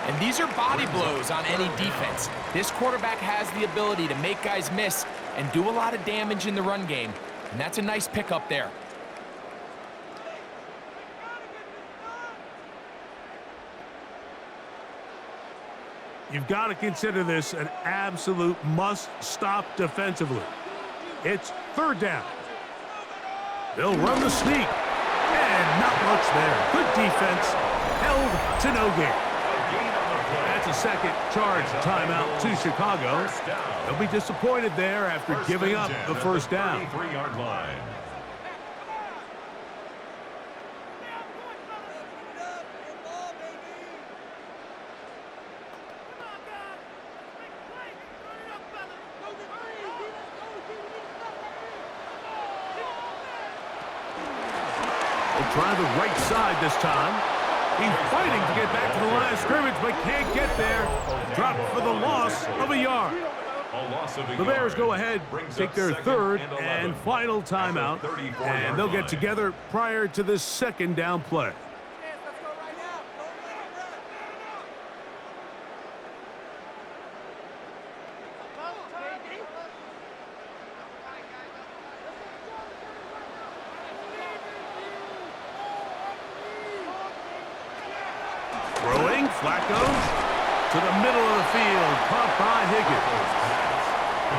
And these are body blows on any defense. This quarterback has the ability to make guys miss and do a lot of damage in the run game. And that's a nice pickup there. You've got to consider this an absolute must-stop defensively. It's third down. They'll run the sneak. And not much there. Good defense. Held to no gain. That's a second charge timeout to Chicago. They'll be disappointed there after giving up the first down. 33-yard line. Try the right side this time. He's fighting to get back to the line of scrimmage, but can't get there. Dropped for the loss of a yard. The Bears go ahead, take their third and final timeout, and they'll get together prior to this second down play. Flacco to the middle of the field, caught by Higgins.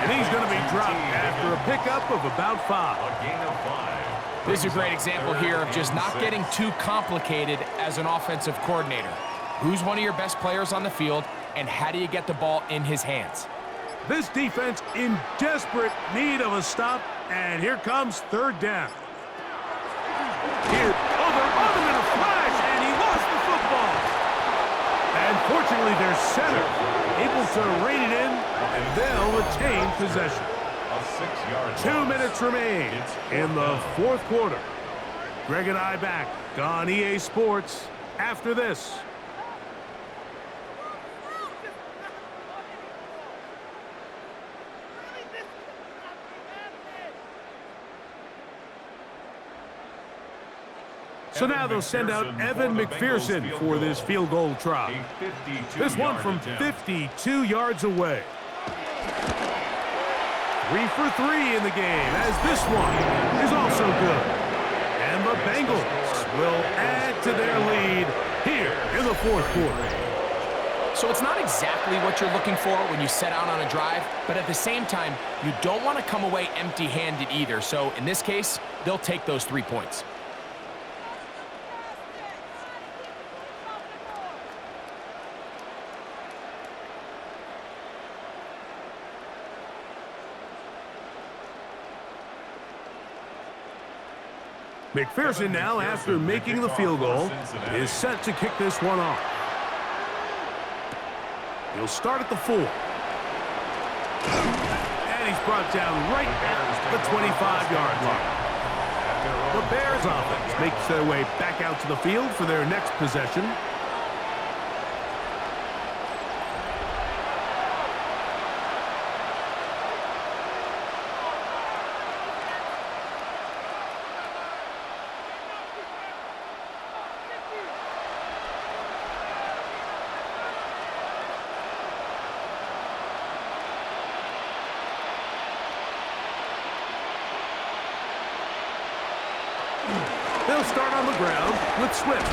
And he's going to be dropped after a pickup of about 5. A gain of 5. This is a great example here of just not getting too complicated as an offensive coordinator. Who's one of your best players on the field, and how do you get the ball in his hands? This defense in desperate need of a stop, and here comes third down. Here, they're on him in a flash, and he lost the football. And fortunately, their center able to rein it in, and they'll retain possession. A 6-yard 2 minutes remain in the fourth quarter. Greg and I back on EA Sports after this. So now they'll send out Evan McPherson for this field goal try. This one from 52 yards away. 3 for 3 in the game, as this one is also good. And the Bengals will add to their lead here in the fourth quarter. So it's not exactly what you're looking for when you set out on a drive, but at the same time, you don't want to come away empty-handed either. So in this case, they'll take those 3 points. McPherson now, after making the field goal, is set to kick this one off. He'll start at the 4. And he's brought down right at the 25-yard line. The Bears offense makes their way back out to the field for their next possession. They'll start on the ground with Swift.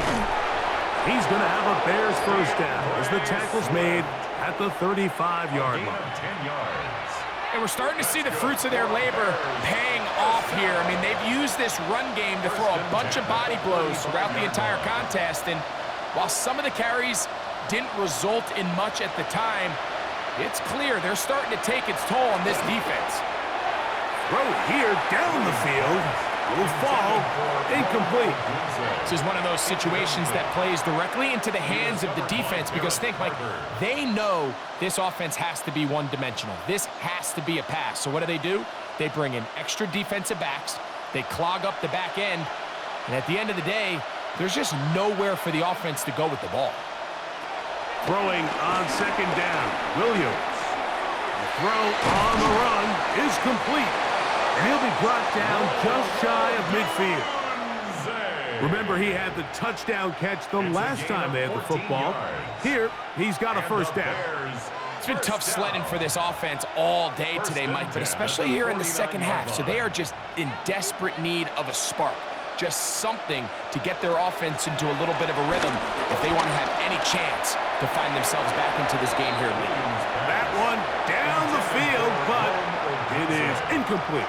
He's going to have a Bears first down as the tackle's made at the 35-yard line. 10 yards. And we're starting to see the fruits of their labor paying off here. I mean, they've used this run game to throw a bunch of body blows throughout the entire contest. And while some of the carries didn't result in much at the time, it's clear they're starting to take its toll on this defense. Throw here down the field. Will fall incomplete. This is one of those situations that plays directly into the hands of the defense because think, Mike, they know this offense has to be one-dimensional. This has to be a pass. So what do? They bring in extra defensive backs. They clog up the back end. And at the end of the day, there's just nowhere for the offense to go with the ball. Throwing on second down, Williams. The throw on the run is complete. And he'll be brought down just shy of midfield. Remember, he had the touchdown catch the last time they had the football. Here, he's got a first down. It's been tough sledding for this offense all day today, Mike, but especially here in the second half. So they are just in desperate need of a spark, just something to get their offense into a little bit of a rhythm if they want to have any chance to find themselves back into this game here late. That one down the field, but it is incomplete.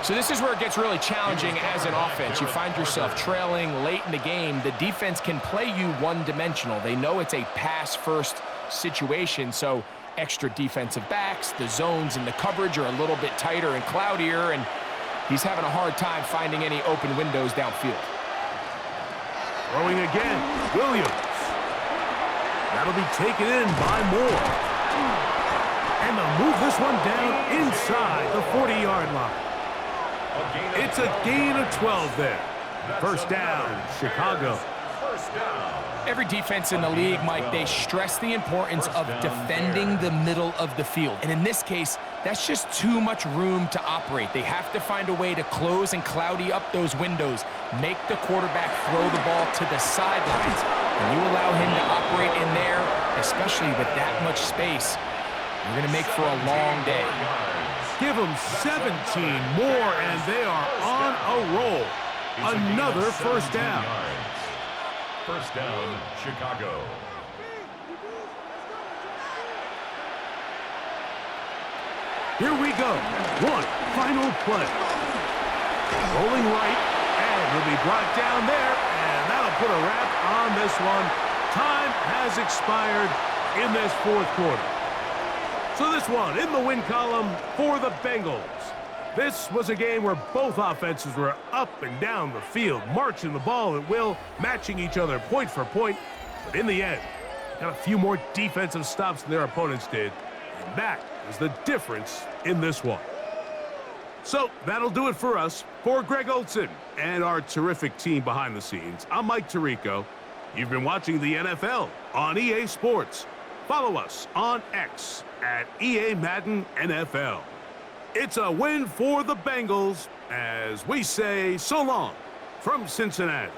So this is where it gets really challenging as an offense. You find yourself trailing late in the game. The defense can play you one-dimensional. They know it's a pass-first situation, so extra defensive backs, the zones and the coverage are a little bit tighter and cloudier, and he's having a hard time finding any open windows downfield. Throwing again, Williams. That'll be taken in by Moore. And they'll move this one down inside the 40-yard line. It's a gain of 12 there. First down, Chicago. Every defense in the league, Mike, they stress the importance of defending the middle of the field. And in this case, that's just too much room to operate. They have to find a way to close and cloudy up those windows, make the quarterback throw the ball to the sidelines. When you allow him to operate in there, especially with that much space, you're going to make for a long day. Give them 17 more, and they are on a roll. Another first down. First down, Chicago. Here we go. One final play. Rolling right, and he'll be brought down there, and that'll put a wrap on this one. Time has expired in this fourth quarter. So this one in the win column for the Bengals. This was a game where both offenses were up and down the field, marching the ball at will, matching each other point for point. But in the end, got a few more defensive stops than their opponents did. And that is the difference in this one. So that'll do it for us. For Greg Olson and our terrific team behind the scenes, I'm Mike Tirico. You've been watching the NFL on EA Sports. Follow us on X at EA Madden NFL. It's a win for the Bengals as we say so long from Cincinnati.